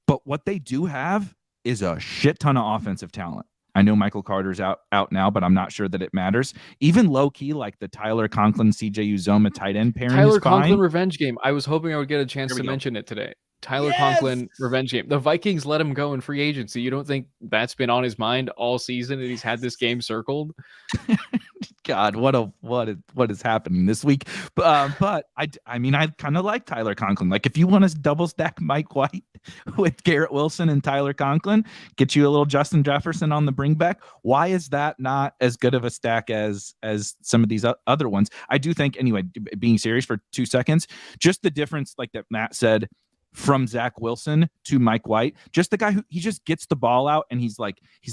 but what they do have is a shit ton of offensive talent. I know Michael Carter's out now, but I'm not sure that it matters. Even low key, like the Tyler Conklin, CJ Uzoma tight end pairing. Tyler is fine. Conklin revenge game. I was hoping I would get a chance to mention it today. Tyler Conklin revenge game. The Vikings let him go in free agency. You don't think that's been on his mind all season and he's had this game circled? God, what is happening this week? But I mean, I kind of like Tyler Conklin. Like, if you want to double stack Mike White with Garrett Wilson and Tyler Conklin, get you a little Justin Jefferson on the bring back. Why is that not as good of a stack as some of these other ones? I do think, anyway, being serious for 2 seconds, just the difference, like that Matt said, from Zach Wilson to Mike White, just the guy who he just gets the ball out and he's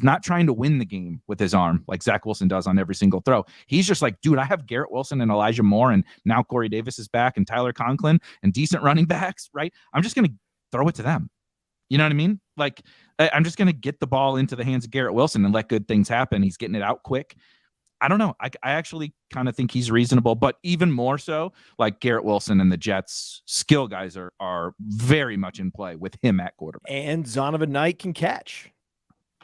not trying to win the game with his arm like Zach Wilson does on every single throw. He's just like, dude, I have Garrett Wilson and Elijah Moore, and now Corey Davis is back and Tyler Conklin and decent running backs, right? I'm just going to throw it to them. You know what I mean? Like, I'm just going to get the ball into the hands of Garrett Wilson and let good things happen. He's getting it out quick. I don't know. I actually kind of think he's reasonable, but even more so, like Garrett Wilson and the Jets skill guys are very much in play with him at quarterback. And Zonovan Knight can catch.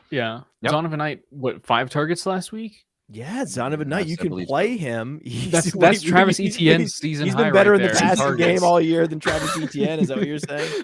Yeah. Yep. Zonovan Knight, 5 targets last week? Yeah, Zonovan Knight, you can play him. That's Travis Etienne's season high. He's been better right in the passing game all year than Travis Etienne. Is that what you're saying?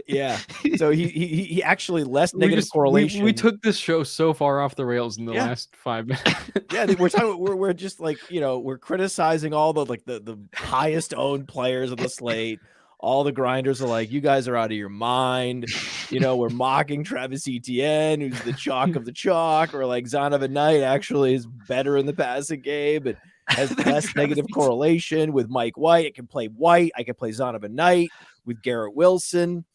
Yeah. So he actually less negative correlation. We took this show so far off the rails in the last 5 minutes. Yeah, we're talking. We're just like, we're criticizing all the highest owned players on the slate. All the grinders are like, you guys are out of your mind. We're mocking Travis Etienne, who's the chalk of the chalk, or like Zonovan Knight actually is better in the passing game and has less negative correlation with Mike White. I can play White. I can play Zonovan Knight with Garrett Wilson.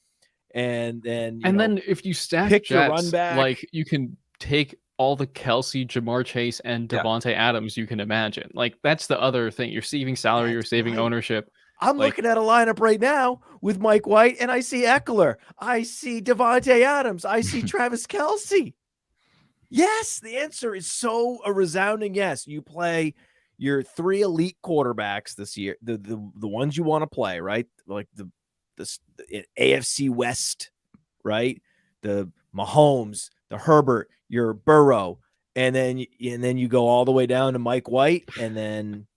And then if you stack pick Jets, your run back, like you can take all the Kelsey, Jamar Chase, and Devontae Adams you can imagine. Like, that's the other thing. You're saving salary, you're saving ownership. I'm looking at a lineup right now with Mike White, and I see Eckler. I see Devontae Adams. I see Travis Kelce. Yes, the answer is a resounding yes. You play your 3 elite quarterbacks this year, the ones you want to play, right? Like the AFC West, right? The Mahomes, the Herbert, your Burrow, and then you go all the way down to Mike White, and then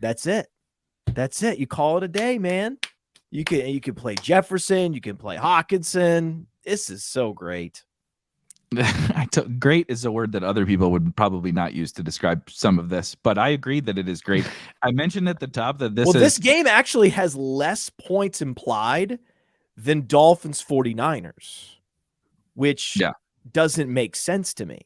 that's it. That's it. You call it a day, man. You can play Jefferson, you can play Hawkinson. This is so great. Great is a word that other people would probably not use to describe some of this, but I agree that it is great. I mentioned at the top that this game actually has less points implied than Dolphins 49ers, which doesn't make sense to me.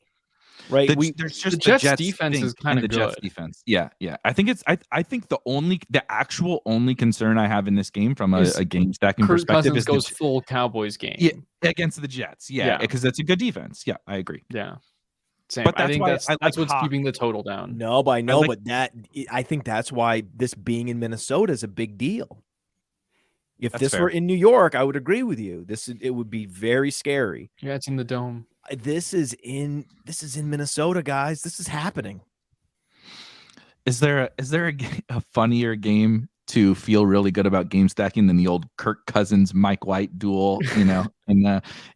Right. There's just the Jets defense is kind of good. Jets defense. Yeah. I think I think the actual only concern I have in this game from a game stacking perspective is goes full Cowboys game. Yeah, against the Jets. Yeah. Because that's a good defense. Yeah, I agree. Yeah. Same. But I think that's what's keeping the total down. No, but I think that's why this being in Minnesota is a big deal. If this were in New York, I would agree with you. It would be very scary. Yeah, it's in the dome. This is in Minnesota, guys. This is happening. Is there a funnier game to feel really good about game stacking than the old Kirk Cousins Mike White duel,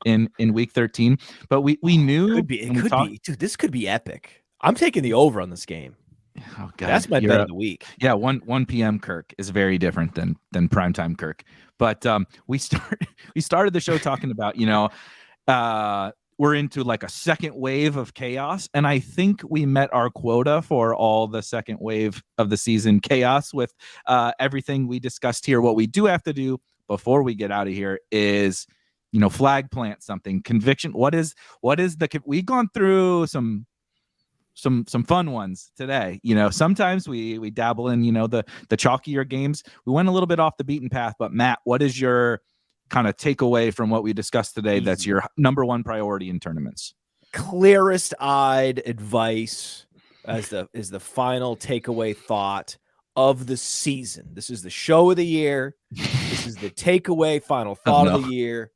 in week 13? But we knew it could be. Dude, this could be epic. I'm taking the over on this game. Oh God, that's my bet of the week. Yeah, 1 p.m. Kirk is very different than primetime Kirk. But we started the show talking about we're into like a second wave of chaos, and I think we met our quota for all the second wave of the season chaos with everything we discussed here. What we do have to do before we get out of here is flag plant something. Conviction. What is we've gone through some fun ones today. Sometimes we dabble in the chalkier games. We went a little bit off the beaten path, but Matt, what is your kind of takeaway from what we discussed today that's your number one priority in tournaments? Clearest eyed advice is the final takeaway thought of the season. This is the show of the year. This is the takeaway final thought of the year.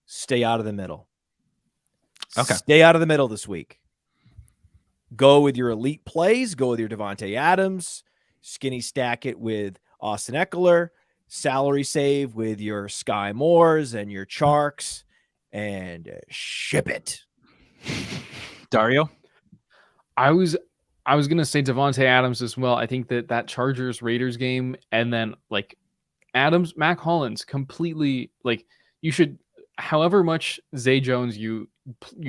Stay out of the middle. Okay. Stay out of the middle this week. Go with your elite plays. Go with your Devontae Adams. Skinny stack it with Austin Eckler. Salary save with your Sky Moores and your Charks, and ship it. Dario? I was gonna say Devontae Adams as well. I think that Chargers Raiders game, and then like Adams, Mac Hollins, completely like you should. However much Zay Jones you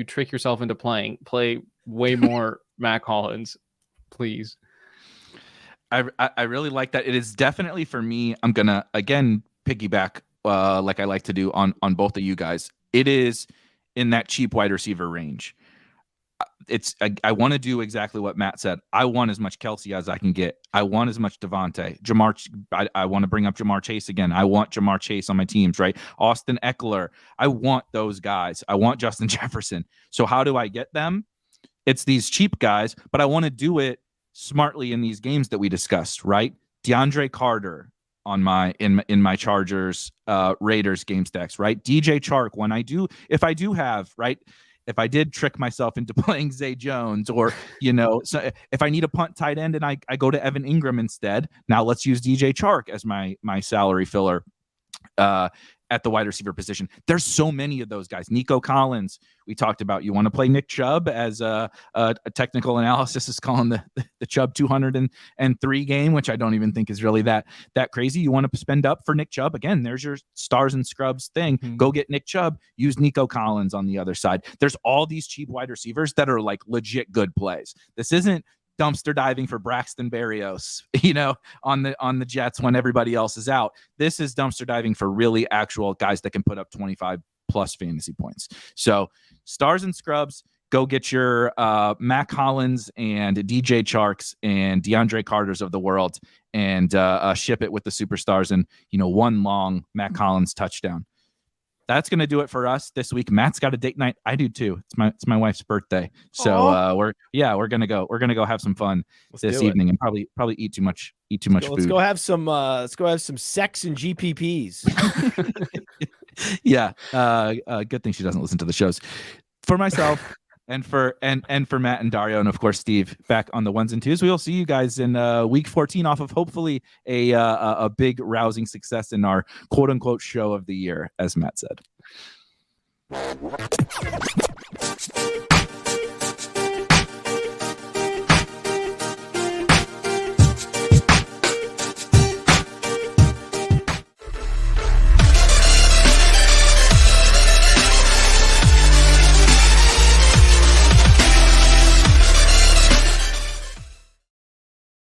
trick yourself into play way more Mac Hollins, please. I really like that. It is definitely for me. I'm gonna again piggyback like I like to do on both of you guys. It is in that cheap wide receiver range. I want to do exactly what Matt said. I want as much Kelsey as I can get. I want as much Devontae. I want to bring up Jamar Chase again. I want Jamar Chase on my teams, right? Austin Eckler. I want those guys. I want Justin Jefferson. So how do I get them? It's these cheap guys, but I want to do it smartly in these games that we discussed, right? DeAndre Carter on my in my Chargers Raiders game stacks, right? DJ Chark if I did trick myself into playing Zay Jones, or so if I need a punt tight end and I go to Evan Ingram instead, now let's use DJ Chark as my salary filler at the wide receiver position. There's so many of those guys. Nico Collins, we talked about. You want to play Nick Chubb as a technical analysis is calling the Chubb 203 game, which I don't even think is really that crazy. You want to spend up for Nick Chubb. Again, there's your stars and scrubs thing. Mm-hmm. Go get Nick Chubb. Use Nico Collins on the other side. There's all these cheap wide receivers that are like legit good plays. This isn't dumpster diving for Braxton Berrios, on the Jets when everybody else is out. This is dumpster diving for really actual guys that can put up 25 plus fantasy points. So stars and scrubs, go get your Mac Hollins and DJ Charks and DeAndre Carters of the world, and ship it with the superstars and one long Mac Hollins touchdown. That's going to do it for us this week. Matt's got a date night. I do too. It's my wife's birthday. So we're going to go have some fun this evening and probably eat too much food. Let's go have some sex and GPPs. Yeah. Good thing she doesn't listen to the shows. For myself and for Matt and Dario, and of course Steve, back on the ones and twos. We'll see you guys in week 14 off of hopefully a big rousing success in our quote unquote show of the year, as Matt said.